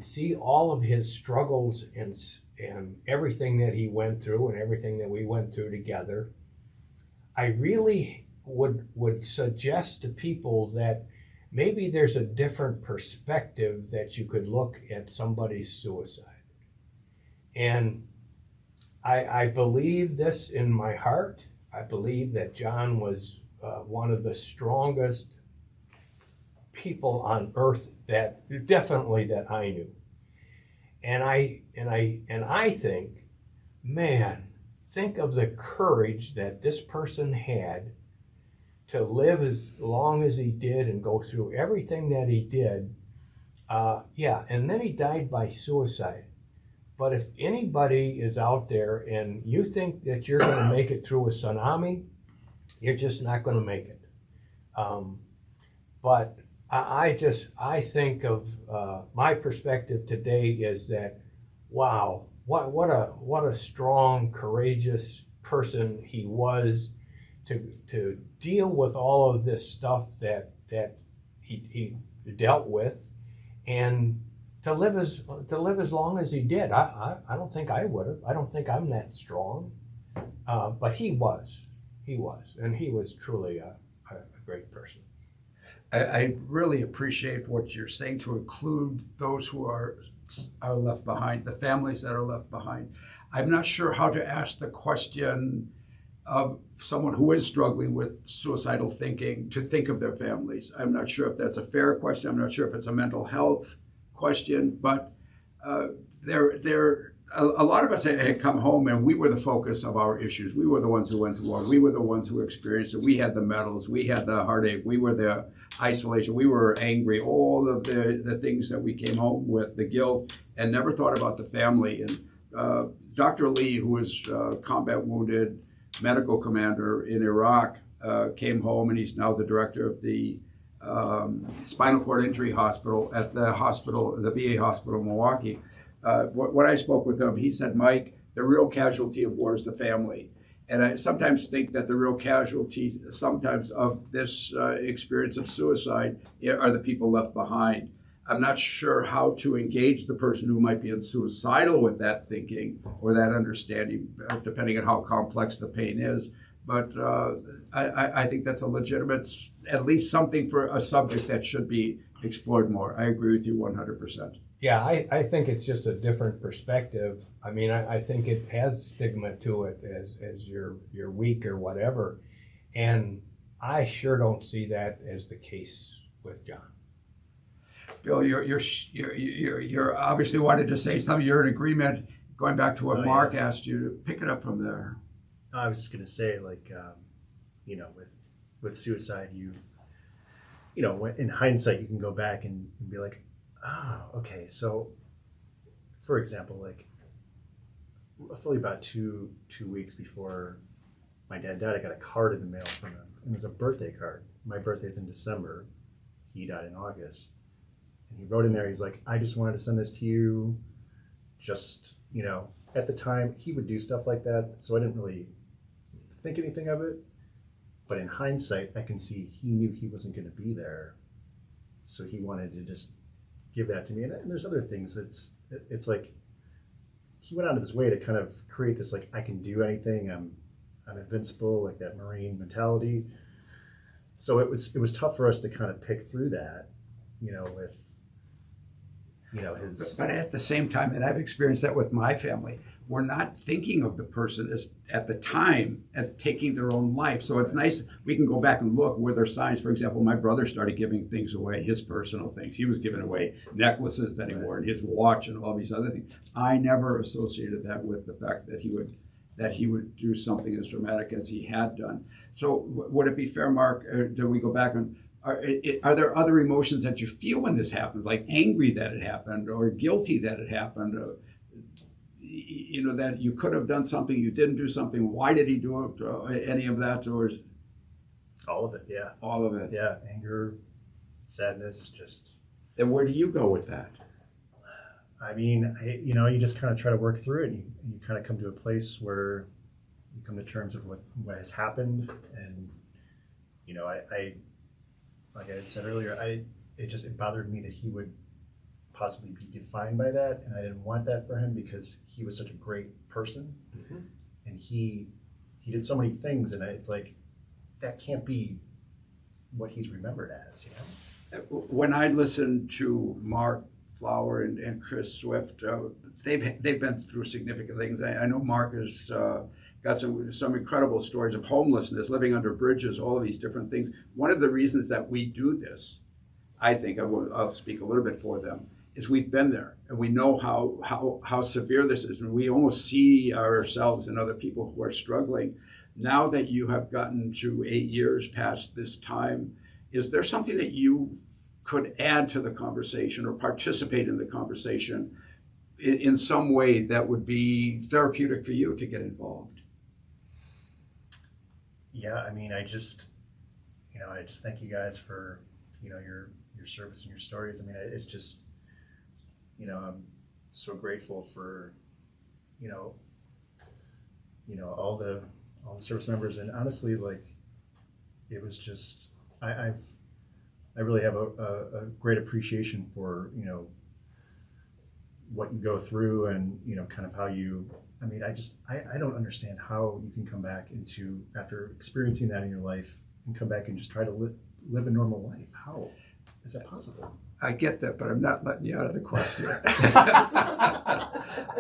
D: see all of his struggles and everything that he went through and everything that we went through together, I really would suggest to people that maybe there's a different perspective that you could look at somebody's suicide. And I believe this in my heart. I believe that John was one of the strongest people on earth that I knew. And I think, man, think of the courage that this person had to live as long as he did and go through everything that he did. And then he died by suicide. But if anybody is out there and you think that you're going to make it through a tsunami, you're just not going to make it. But I think of my perspective today is that, wow, what a strong, courageous person he was to deal with all of this stuff that he dealt with, and to live as long as he did. I don't think I would have. I don't think I'm that strong, but he was, and he was truly a great person.
B: I really appreciate what you're saying, to include those who are left behind, the families that are left behind. I'm not sure how to ask the question of someone who is struggling with suicidal thinking to think of their families. I'm not sure if that's a fair question. I'm not sure if it's a mental health question, but a lot of us had come home and we were the focus of our issues. We were the ones who went to war. We were the ones who experienced it. We had the medals. We had the heartache. We were the isolation. We were angry. All of the things that we came home with, the guilt, and never thought about the family. And Dr. Lee, who was combat wounded medical commander in Iraq, came home, and he's now the director of the spinal cord injury hospital at the VA hospital in Milwaukee. When I spoke with him, he said, Mike, the real casualty of war is the family. And I sometimes think that the real casualties sometimes of this experience of suicide are the people left behind. I'm not sure how to engage the person who might be suicidal with that thinking or that understanding, depending on how complex the pain is. But I think that's a legitimate, at least something for a subject that should be explored more. I agree with you 100%.
D: Yeah, I think it's just a different perspective. I mean, I think it has stigma to it as you're weak or whatever. And I sure don't see that as the case with John.
B: Bill, you're obviously wanted to say something. You're in agreement. Going back to what Mark asked you to pick it up from there.
F: I was just gonna say, like, with suicide, in hindsight, you can go back and be like, oh, okay. So, for example, like, roughly about two weeks before my dad died, I got a card in the mail from him. It was a birthday card. My birthday's in December. He died in August. And he wrote in there, he's like, I just wanted to send this to you. Just, at the time, he would do stuff like that, so I didn't really think anything of it. But in hindsight, I can see he knew he wasn't going to be there. So he wanted to just give that to me. And there's other things it's like he went out of his way to kind of create this, like, I can do anything. I'm invincible, like that Marine mentality. So it was tough for us to kind of pick through that, with his.
B: But at the same time, and I've experienced that with my family, we're not thinking of the person as at the time as taking their own life. So it's nice we can go back and look where there are signs. For example, my brother started giving things away, his personal things. He was giving away necklaces that he wore and his watch and all these other things. I never associated that with the fact that he would do something as dramatic as he had done. So would it be fair, Mark, do we go back and are there other emotions that you feel when this happens, like angry that it happened or guilty that it happened? That you could have done something, you didn't do something. Why did he do it? Any of that, or
F: all of it? Yeah,
B: all of it.
F: Yeah, anger, sadness, just.
B: And where do you go with that?
F: I mean, you just kind of try to work through it, and you kind of come to a place where you come to terms of what has happened, and I like I had said earlier, it bothered me that he would possibly be defined by that, and I didn't want that for him because he was such a great person, and he did so many things, and it's like that can't be what he's remembered as.
B: When I listen to Mark Flower and Chris Swift, they've been through significant things. I know Mark has got some incredible stories of homelessness, living under bridges, all of these different things. One of the reasons that we do this, I think, I'll speak a little bit for them, is we've been there and we know how severe this is, and we almost see ourselves and other people who are struggling. Now that you have gotten to 8 years past this time, is there something that you could add to the conversation or participate in the conversation in some way that would be therapeutic for you to get involved?
F: Yeah, I mean, I just thank you guys for, your service and your stories. I mean, it's just, I'm so grateful for, all the service members, and honestly, like, it was just, I really have a great appreciation for, what you go through and, kind of how you, I mean, I don't understand how you can come back after experiencing that in your life and come back and just try to live a normal life. How is that possible?
B: I get that, but I'm not letting you out of the question.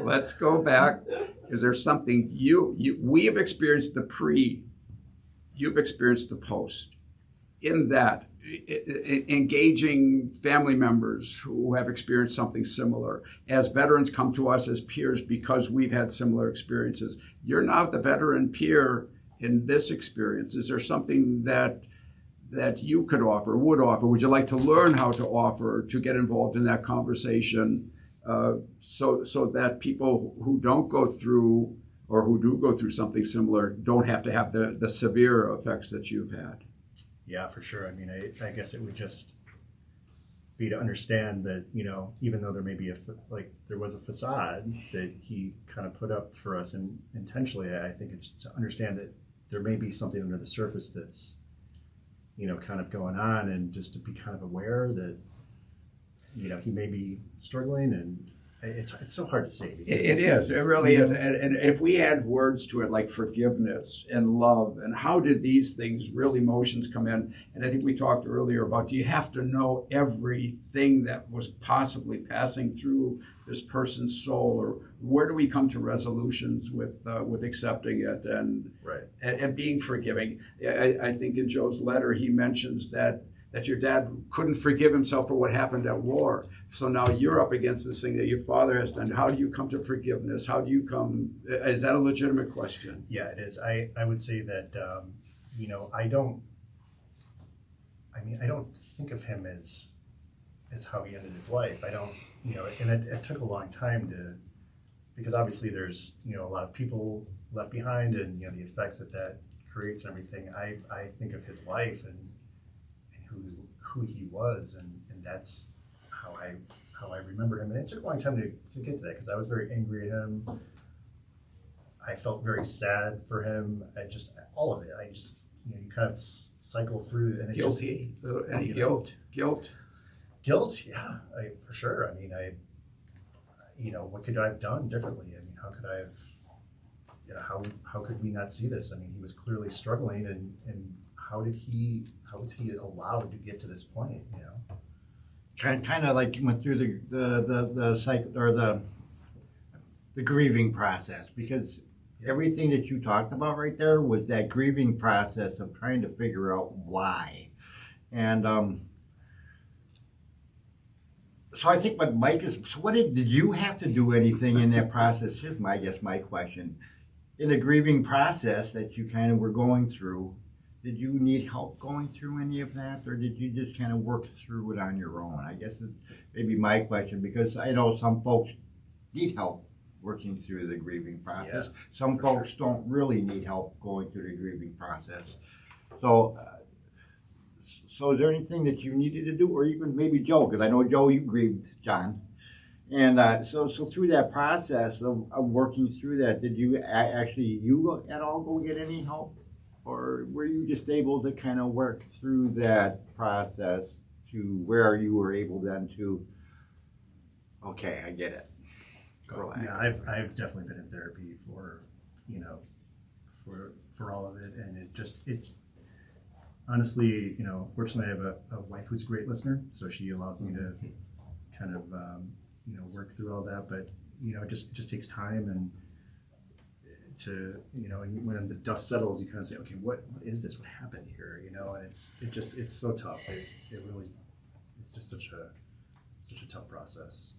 B: Let's go back. Is there something we have experienced the pre, you've experienced the post. In that, engaging family members who have experienced something similar. As veterans come to us as peers because we've had similar experiences. You're now the veteran peer in this experience. Is there something that you could offer, would offer? Would you like to learn how to offer, to get involved in that conversation so that people who don't go through or who do go through something similar don't have to have the severe effects that you've had?
F: Yeah, for sure. I mean, I guess it would just be to understand that, you know, even though there may be there was a facade that he kind of put up for us, and intentionally, I think it's to understand that there may be something under the surface that's, you know, kind of going on, and just to be kind of aware that, you know, he may be struggling, and it's so hard to say.
B: It is. It really is. And if we add words to it like forgiveness and love, and how did these things, real emotions, come in? And I think we talked earlier about, do you have to know everything that was possibly passing through this person's soul, or where do we come to resolutions with accepting it and
F: Right.
B: and being forgiving? I think in Joe's letter he mentions that your dad couldn't forgive himself for what happened at war. So now you're up against this thing that your father has done. How do you come to forgiveness? How do you come? Is that a legitimate question?
F: Yeah, it is. I would say that, you know, I don't think of him as how he ended his life. I don't, you know, and it took a long time because obviously there's, you know, a lot of people left behind, and, you know, the effects that creates and everything. I think of his life and who he was, and that's how I remember him. And it took a long time to get to that, because I was very angry at him. I felt very sad for him. All of it. You know, you kind of cycle through, and
B: Guilty? Any guilt? Guilt?
F: Guilt, yeah, for sure. I mean, you know, what could I have done differently? I mean, how could I have, you know, how could we not see this? I mean, he was clearly struggling, and how was he allowed to get to this point, you know?
H: Kind of like you went through the cycle, or the grieving process, because everything that you talked about right there was that grieving process of trying to figure out why. And so I think what Mike is, so what did you have to do anything in that process? Here's my question. In the grieving process that you kind of were going through, did you need help going through any of that, or did you just kind of work through it on your own? I guess it's maybe my question, because I know some folks need help working through the grieving process.
F: Yeah,
H: some folks don't really need help going through the grieving process. So, so is there anything that you needed to do, or even maybe Joe, because I know, Joe, you grieved John. And so through that process of working through that, did you at all go get any help? Or were you just able to kind of work through that process to where you were able then to, okay, I get it. Relax.
F: Yeah, I've definitely been in therapy for, you know, for all of it, and it's honestly, you know, fortunately I have a wife who's a great listener, so she allows me to kind of you know, work through all that. But, you know, it just takes time, and to, you know, and when the dust settles, you kind of say, okay, what is this? What happened here? You know, and it's so tough. It really, it's just such a tough process.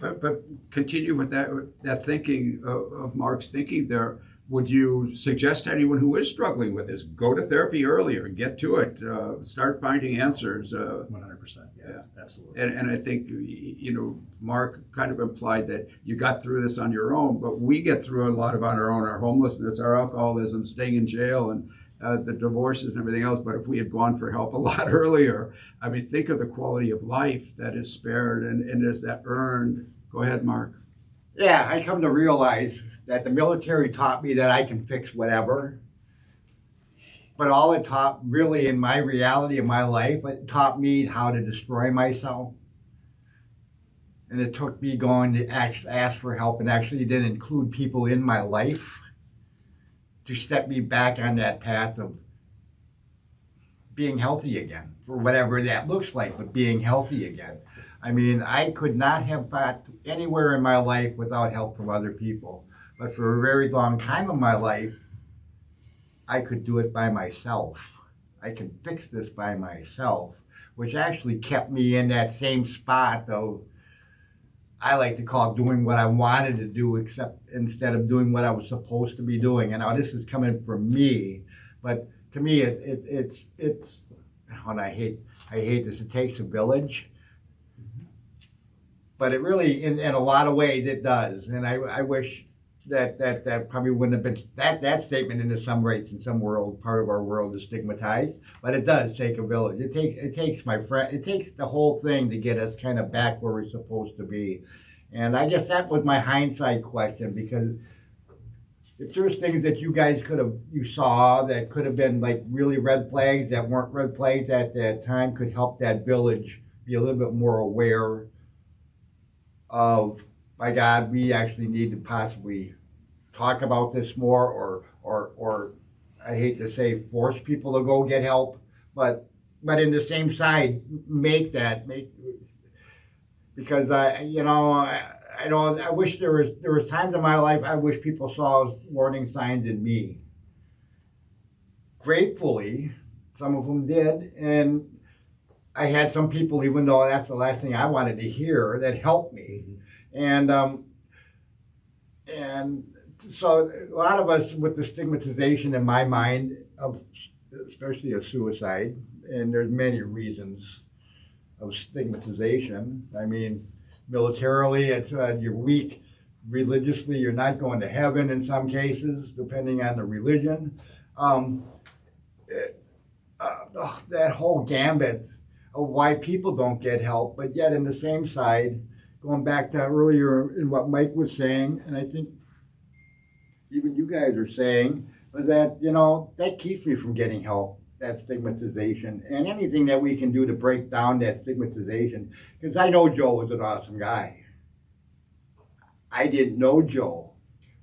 B: But continue with that thinking of Mark's thinking there. Would you suggest to anyone who is struggling with this, go to therapy earlier, get to it, start finding answers?
F: 100%, yeah, absolutely.
B: And I think, you know, Mark kind of implied that you got through this on your own, but we get through a lot of on our own, our homelessness, our alcoholism, staying in jail, and the divorces and everything else. But if we had gone for help a lot earlier, I mean, think of the quality of life that is spared and is that earned. Go ahead, Mark.
H: Yeah, I come to realize that the military taught me that I can fix whatever. But all it taught, really, in my reality of my life, it taught me how to destroy myself. And it took me going to ask for help, and actually didn't include people in my life to step me back on that path of being healthy again, for whatever that looks like, but being healthy again. I mean, I could not have got anywhere in my life without help from other people. But for a very long time in my life, I could do it by myself. I can fix this by myself, which actually kept me in that same spot of, I like to call it doing what I wanted to do, except instead of doing what I was supposed to be doing. And now this is coming from me, but to me, it's and I hate this, it takes a village. But it really, in a lot of ways, it does. And I wish that probably wouldn't have been that statement in some rights in some world part of our world is stigmatized, but it does take a village. It takes my friend. It takes the whole thing to get us kind of back where we're supposed to be, and I guess that was my hindsight question, because if there's things that you guys you saw that could have been like really red flags that weren't red flags at that time, could help that village be a little bit more aware of, my God, we actually need to possibly talk about this more, or I hate to say force people to go get help, but in the same side, because I wish there was times in my life I wish people saw warning signs in me. Gratefully, some of them did, and I had some people, even though that's the last thing I wanted to hear, that helped me. And so a lot of us with the stigmatization in my mind of, especially of suicide, and there's many reasons of stigmatization. I mean, militarily, it's you're weak. Religiously, you're not going to heaven in some cases, depending on the religion. That whole gambit of why people don't get help, but yet in the same side, going back to earlier in what Mike was saying, and I think even you guys are saying, was that, that keeps me from getting help, that stigmatization, and anything that we can do to break down that stigmatization. Because I know Joe was an awesome guy. I didn't know Joe,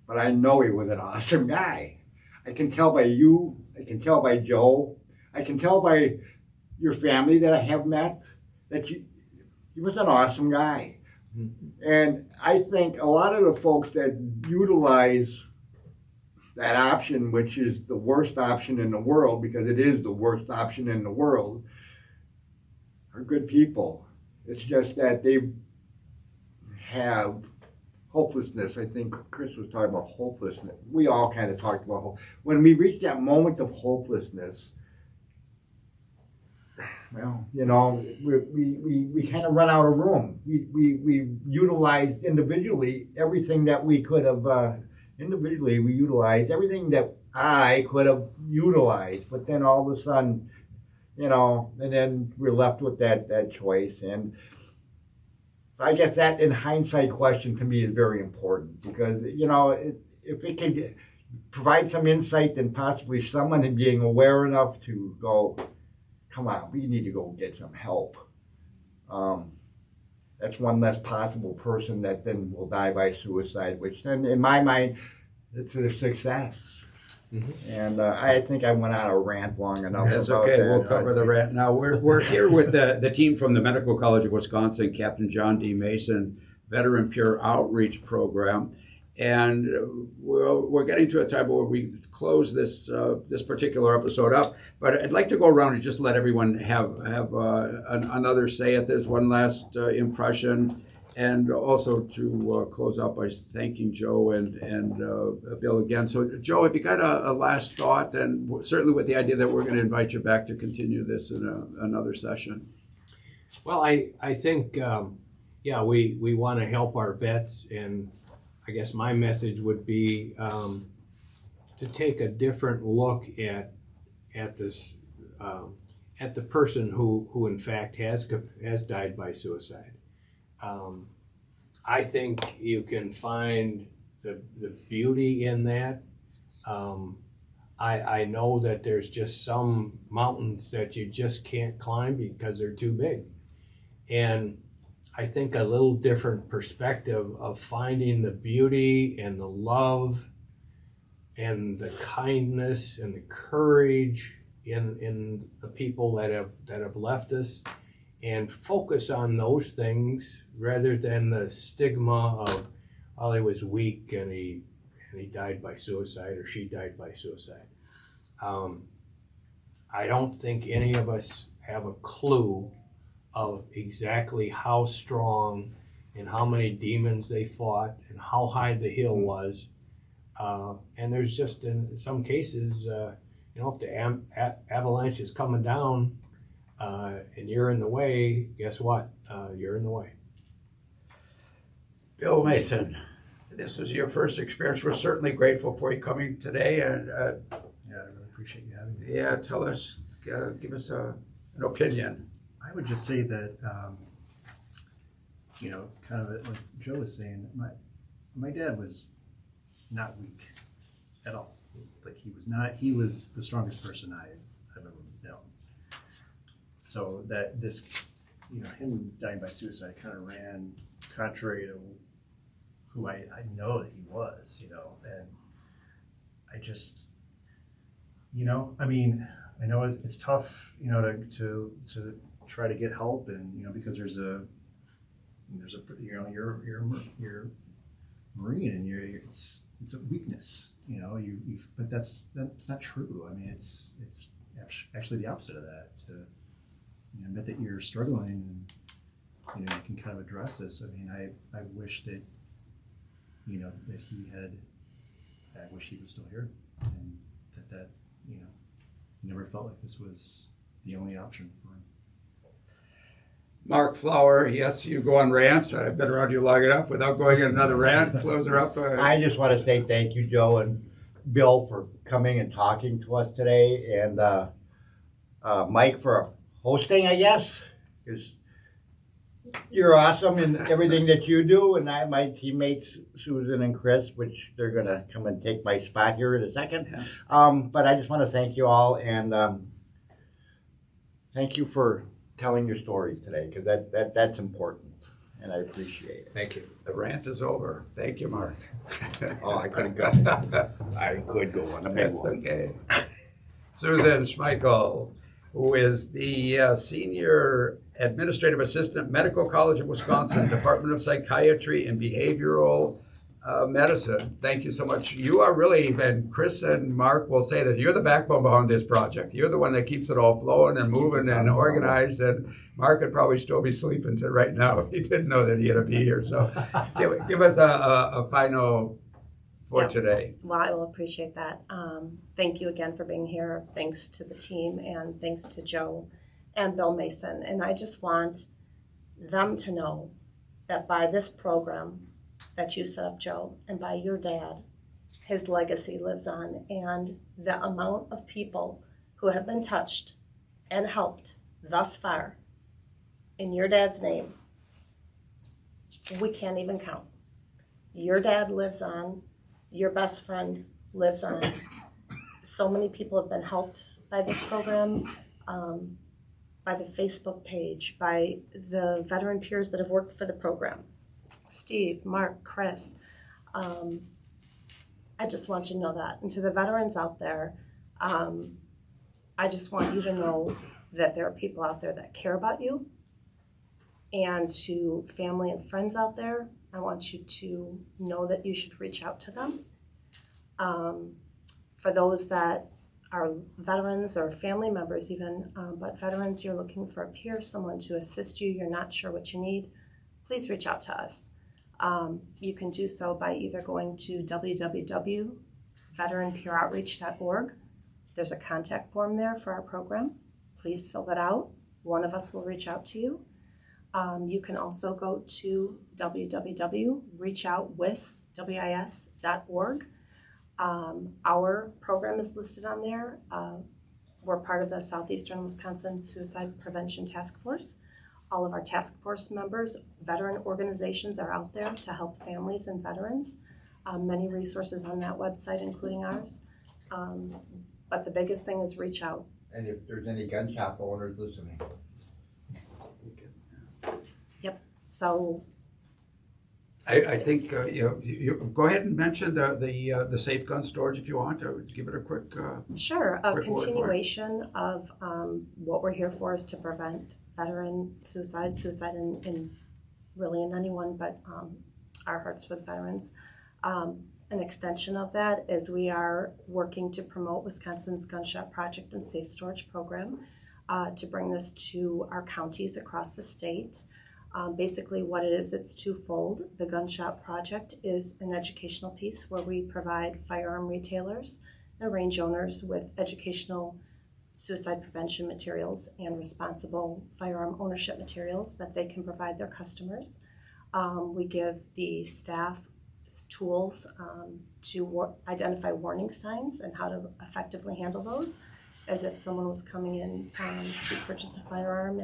H: but I know he was an awesome guy. I can tell by you, I can tell by Joe, I can tell by your family that I have met that he was an awesome guy. And I think a lot of the folks that utilize that option, which is the worst option in the world, because it is the worst option in the world, are good people. It's just that they have hopelessness. I think Chris was talking about hopelessness. We all kind of talked about hope. When we reach that moment of hopelessness, well, we kind of run out of room. We utilized individually everything that we could have. Individually, we utilized everything that I could have utilized. But then all of a sudden, and then we're left with that choice. And so I guess that, in hindsight, question to me is very important, because if it could provide some insight, then possibly someone being aware enough to go, come on, we need to go get some help. That's one less possible person that then will die by suicide, which then, in my mind, it's a success. Mm-hmm. And I think I went on a rant long enough.
B: That's
H: about
B: okay.
H: that.
B: We'll cover the rant now. We're here with the team from the Medical College of Wisconsin, Captain John D. Mason Veteran Peer Outreach Program. And we're getting to a time where we close this particular episode up. But I'd like to go around and just let everyone have another say at this, one last impression, and also to close out by thanking Joe and Bill again. So, Joe, have you got a last thought? And certainly with the idea that we're going to invite you back to continue this in another session.
D: Well, I think, we want to help our vets, and I guess my message would be to take a different look at this at the person who in fact has died by suicide. I think you can find the beauty in that. I know that there's just some mountains that you just can't climb because they're too big, and I think a little different perspective of finding the beauty and the love and the kindness and the courage in the people that have left us, and focus on those things rather than the stigma of, oh, he was weak and he died by suicide, or she died by suicide. I don't think any of us have a clue of exactly how strong and how many demons they fought and how high the hill was. And there's just, in some cases, if the avalanche is coming down and you're in the way, guess what? You're in the way.
B: Bill Mason, this was your first experience. We're certainly grateful for you coming today. And
F: Yeah, I really appreciate you having me.
B: yeah, tell us, give us an opinion.
F: I would just say that, kind of like Joe was saying, my dad was not weak at all. Like he was the strongest person I've ever known. So that this, him dying by suicide kind of ran contrary to who I know that he was, and I just, I mean, I know it's tough, to try to get help, and because there's a you're Marine, and it's a weakness, but that's not true. I mean, it's actually the opposite of that. To admit that you're struggling, and you can kind of address this. I mean, I wish that that I wish he was still here, and that he never felt like this was the only option for him.
B: Mark Flower, yes, you go on rants. I've been around you long enough without going on another rant. Close her up.
H: I just want to say thank you, Joe and Bill, for coming and talking to us today, and Mike for hosting, I guess, because you're awesome in everything that you do, and my teammates Susan and Chris, which they're gonna come and take my spot here in a second.
B: Yeah.
H: But I just want to thank you all, and thank you for telling your stories today, because that's important, and I appreciate it.
D: Thank you.
B: The rant is over. Thank you, Mark.
H: Oh, I could go. I could go on a big
B: That's
H: one.
B: okay. Susan Schmeichel, who is the Senior Administrative Assistant, Medical College of Wisconsin, Department of Psychiatry and Behavioral Medicine. Thank you so much. You are really, and Chris and Mark will say that you're the backbone behind this project. You're the one that keeps it all flowing and moving and organized, and Mark would probably still be sleeping right now if he didn't know that he had to be here. So give us a final for today.
C: Well, I will appreciate that. Thank you again for being here. Thanks to the team, and thanks to Joe and Bill Mason. And I just want them to know that by this program that you set up, Joe, and by your dad, his legacy lives on. And the amount of people who have been touched and helped thus far in your dad's name, we can't even count. Your dad lives on. Your best friend lives on. So many people have been helped by this program, by the Facebook page, by the veteran peers that have worked for the program. Steve, Mark, Chris. I just want you to know that. And to the veterans out there, I just want you to know that there are people out there that care about you. And to family and friends out there, I want you to know that you should reach out to them. For those that are veterans or family members even, but veterans, you're looking for a peer, someone to assist you, you're not sure what you need, please reach out to us. You can do so by either going to www.veteranpeeroutreach.org. There's a contact form there for our program. Please fill that out. One of us will reach out to you. You can also go to www.reachoutwis.org. Our program is listed on there. We're part of the Southeastern Wisconsin Suicide Prevention Task Force. All of our task force members, veteran organizations are out there to help families and veterans. Many resources on that website, including ours. But the biggest thing is reach out.
H: And if there's any gun shop owners listening.
C: Yep. So
B: I think you go ahead and mention the safe gun storage if you want. Or give it a quick.
C: sure. A
B: quick word for it.
C: continuation of what we're here for is to prevent veteran suicide in really in anyone, but our hearts with veterans. An extension of that is we are working to promote Wisconsin's Gunshot Project and Safe Storage Program to bring this to our counties across the state. Basically what it is, it's twofold. The Gunshot Project is an educational piece where we provide firearm retailers and range owners with educational suicide prevention materials and responsible firearm ownership materials that they can provide their customers. We give the staff tools to identify warning signs and how to effectively handle those, as if someone was coming in to purchase a firearm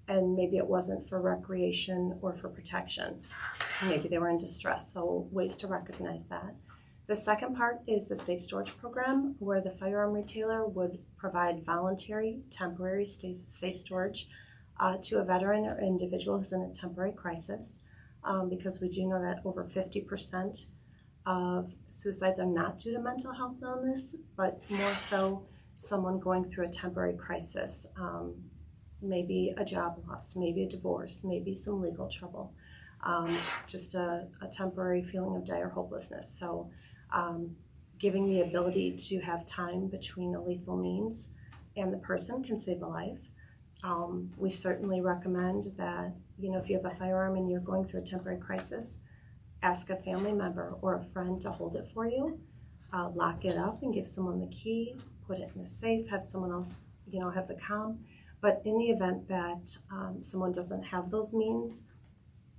C: and maybe it wasn't for recreation or for protection. Maybe they were in distress, so ways to recognize that. The second part is the safe storage program, where the firearm retailer would provide voluntary, temporary safe storage to a veteran or individual who's in a temporary crisis, because we do know that over 50% of suicides are not due to mental health illness, but more so someone going through a temporary crisis, maybe a job loss, maybe a divorce, maybe some legal trouble, just a temporary feeling of dire hopelessness. So giving the ability to have time between a lethal means and the person can save a life. We certainly recommend that, if you have a firearm and you're going through a temporary crisis, ask a family member or a friend to hold it for you, lock it up and give someone the key, put it in the safe, have someone else, have the comm. But in the event that someone doesn't have those means,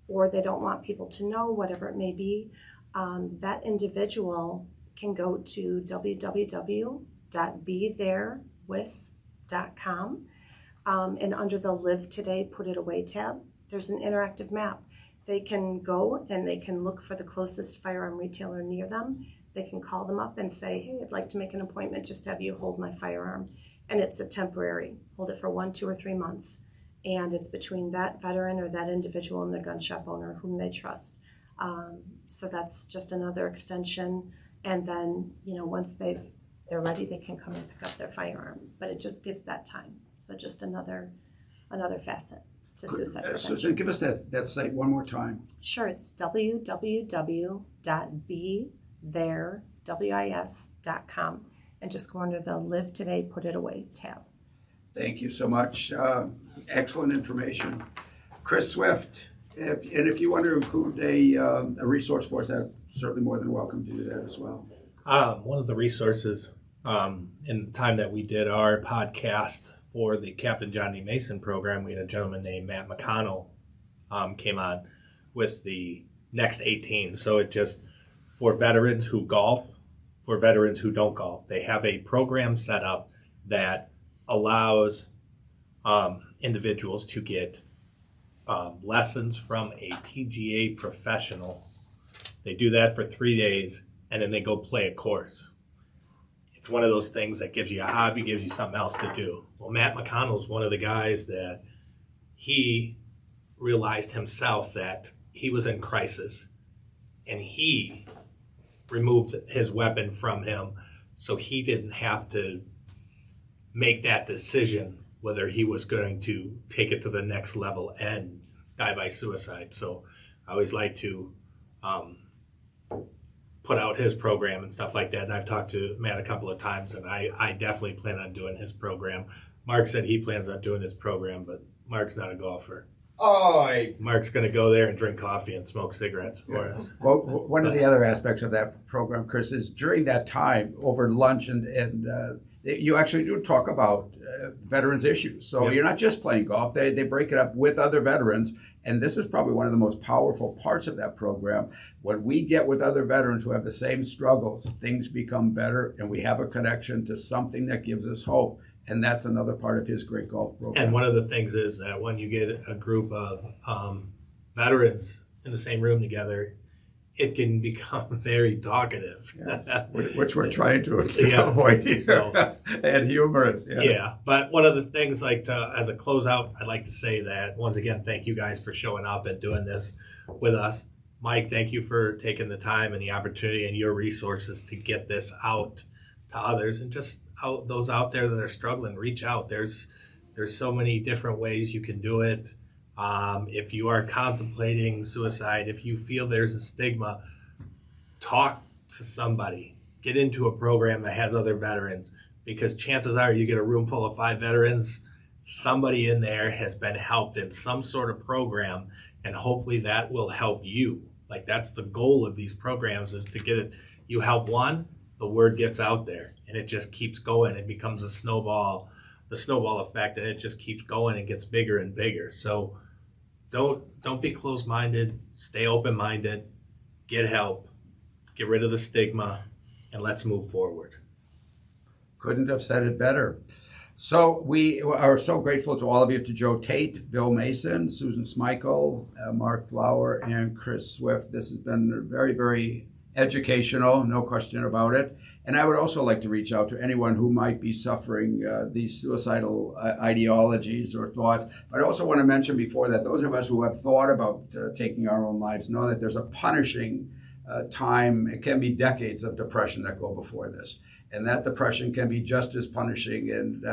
C: or they don't want people to know, whatever it may be, that individual can go to www.betherewis.com, and under the Live Today, Put It Away tab, there's an interactive map. They can go and they can look for the closest firearm retailer near them. They can call them up and say, hey, I'd like to make an appointment just to have you hold my firearm. And it's a temporary, hold it for 1, 2, or 3 months. And it's between that veteran or that individual and the gun shop owner whom they trust. So that's just another extension. And then, once they're ready, they can come and pick up their firearm. But it just gives that time. So just another facet to suicide prevention.
B: So give us that site one more time.
C: Sure, it's www.betherewis.com. And just go under the Live Today, Put It Away tab.
B: Thank you so much. Excellent information. Chris Swift, if you want to include a resource for us, I'm certainly more than welcome to do that as well.
G: One of the resources in the time that we did our podcast for the Captain John D. Mason program, we had a gentleman named Matt McConnell came on with the Next 18. So it just, for veterans who golf, for veterans who don't golf, they have a program set up that allows individuals to get lessons from a PGA professional. They do that for 3 days, and then they go play a course. It's one of those things that gives you a hobby, gives you something else to do. Well, Matt McConnell's one of the guys that he realized himself that he was in crisis, and he removed his weapon from him so he didn't have to make that decision whether he was going to take it to the next level and die by suicide. So I always like to put out his program and stuff like that. And I've talked to Matt a couple of times, and I definitely plan on doing his program. Mark said he plans on doing his program, but Mark's not a golfer. Mark's going to go there and drink coffee and smoke cigarettes for us.
B: Well, one of the other aspects of that program, Chris, is during that time over lunch and you actually do talk about veterans issues. So You're not just playing golf. They break it up with other veterans. And this is probably one of the most powerful parts of that program. When we get with other veterans who have the same struggles, things become better, and we have a connection to something that gives us hope. And that's another part of his great golf program.
G: And one of the things is that when you get a group of veterans in the same room together, it can become very talkative.
B: Yes. Which we're trying to avoid here.
G: So,
B: and humorous.
G: Yeah, but one of the things, as a closeout, I'd like to say that, once again, thank you guys for showing up and doing this with us. Mike, thank you for taking the time and the opportunity and your resources to get this out to others, and just those out there that are struggling, reach out. There's so many different ways you can do it. If you are contemplating suicide, if you feel there's a stigma, talk to somebody. Get into a program that has other veterans, because chances are you get a room full of 5 veterans, somebody in there has been helped in some sort of program, and hopefully that will help you. Like, that's the goal of these programs, is to get it. You help one, the word gets out there, and it just keeps going. It becomes the snowball effect, and it just keeps going and gets bigger and bigger. So don't be closed-minded. Stay open-minded. Get help. get rid of the stigma, and let's move forward.
B: Couldn't have said it better. So we are so grateful to all of you, to Joe Tate, Bill Mason, Susan Smeichel, Mark Flower, and Chris Swift. This has been very, very educational, no question about it. And I would also like to reach out to anyone who might be suffering these suicidal ideologies or thoughts. But I also want to mention before that those of us who have thought about taking our own lives know that there's a punishing time. It can be decades of depression that go before this. And that depression can be just as punishing and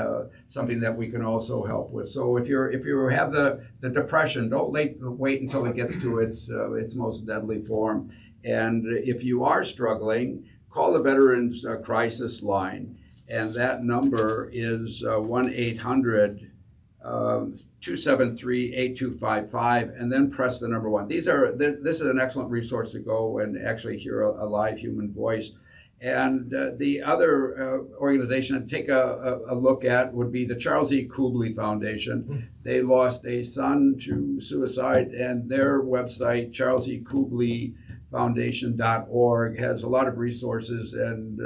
B: something that we can also help with. So if you have the depression, don't wait until it gets to its most deadly form. And if you are struggling, call the Veterans Crisis Line. And that number is 1-800-273-8255, and then press the number 1. This is an excellent resource to go and actually hear a live human voice. And the other organization to take a look at would be the Charles E. Kubley Foundation. They lost a son to suicide, and their website, charleseKubleyfoundation.org, has a lot of resources and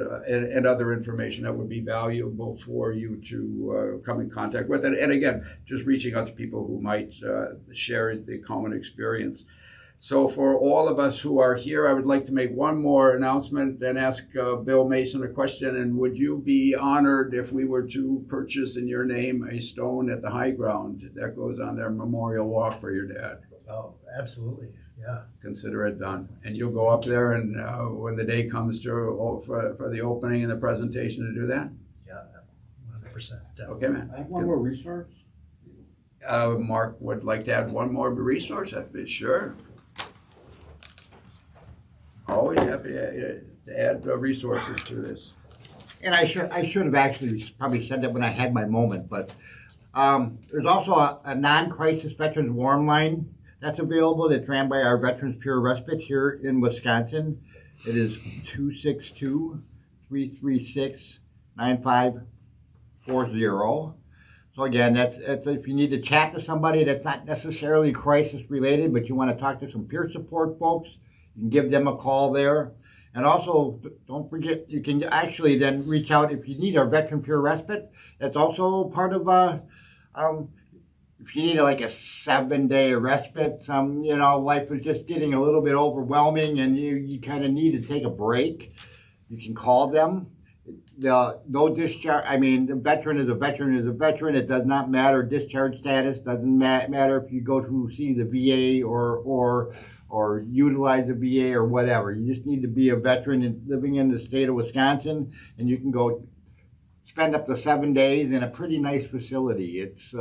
B: other information that would be valuable for you to come in contact with. And again, just reaching out to people who might share the common experience. So for all of us who are here, I would like to make one more announcement and ask Bill Mason a question. And would you be honored if we were to purchase in your name a stone at the high ground that goes on their memorial walk for your dad?
F: Oh, absolutely. Yeah.
B: Consider it done. And you'll go up there and when the day comes for the opening and the presentation to do that?
F: Yeah, 100%. Definitely.
B: Okay, man.
H: I have one more resource.
B: Mark would like to add one more resource. Sure. Always happy to add resources to this.
H: And I should have actually probably said that when I had my moment, but there's also a non-crisis veterans warm line that's available that's ran by our Veterans Pure Respite here in Wisconsin. It is 262-336-9540. So again, that's if you need to chat to somebody that's not necessarily crisis related, but you want to talk to some peer support folks, you can give them a call there. And also, don't forget, you can actually then reach out if you need our Veteran Pure Respite. That's also part of, if you need like a 7-day respite, life is just getting a little bit overwhelming and you kind of need to take a break, you can call them. No discharge, the veteran is a veteran is a veteran. It does not matter discharge status, doesn't matter if you go to see the VA or utilize the VA or whatever. You just need to be a veteran and living in the state of Wisconsin, and you can go spend up to 7 days in a pretty nice facility. It's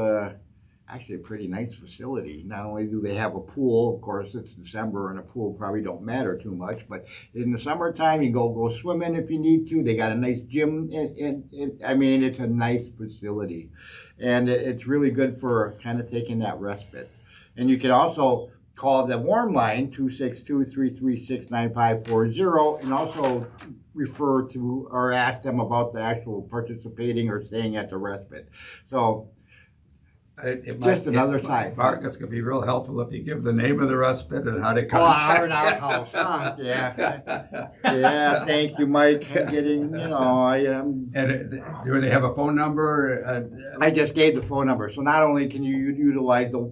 H: actually a pretty nice facility. Not only do they have a pool, of course it's December and a pool probably don't matter too much, but in the summertime you go swimming if you need to. They got a nice gym. It's a nice facility, and it's really good for kind of taking that respite. And you can also call the warm line 262-336-9540 and also refer to or ask them about the actual participating or staying at the respite. So another side.
B: Mark, it's going to be real helpful if you give the name of the respite and how to contact.
H: Our house. Yeah. Yeah, thank you, Mike. I'm getting, I am.
B: And do they have a phone number?
H: I just gave the phone number. So not only can you utilize the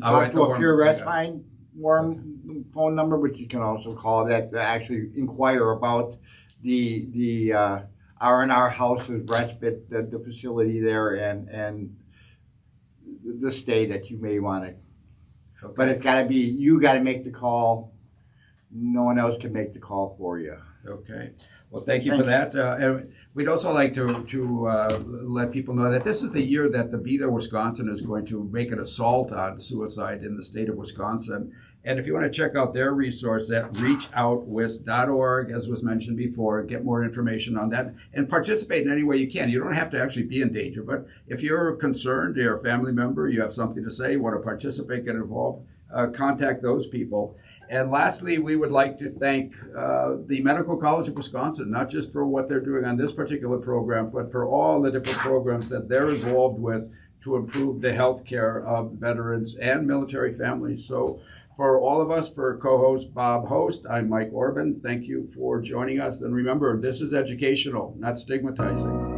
H: talk to a Pure Respite warm phone number, but you can also call that to actually inquire about the R&R House's respite, the facility there, and the stay that you may want to. Okay. But it's got to be, you got to make the call. No one else can make the call for you.
B: Okay. Well, thank you for that. And we'd also like to let people know that this is the year that the Be There Wisconsin is going to make an assault on suicide in the state of Wisconsin. And if you want to check out their resource at reachoutwis.org, as was mentioned before, get more information on that and participate in any way you can. You don't have to actually be in danger, but if you're concerned, you're a family member, you have something to say, you want to participate, get involved, contact those people. And lastly, we would like to thank the Medical College of Wisconsin, not just for what they're doing on this particular program, but for all the different programs that they're involved with to improve the health care of veterans and military families. So For all of us, for co-host Bob Host, I'm Mike Orban. Thank you for joining us. And remember, this is educational, not stigmatizing.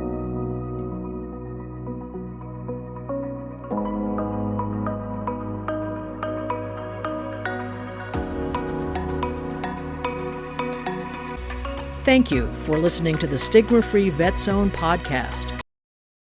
I: Thank you for listening to the Stigma Free Vet Zone podcast.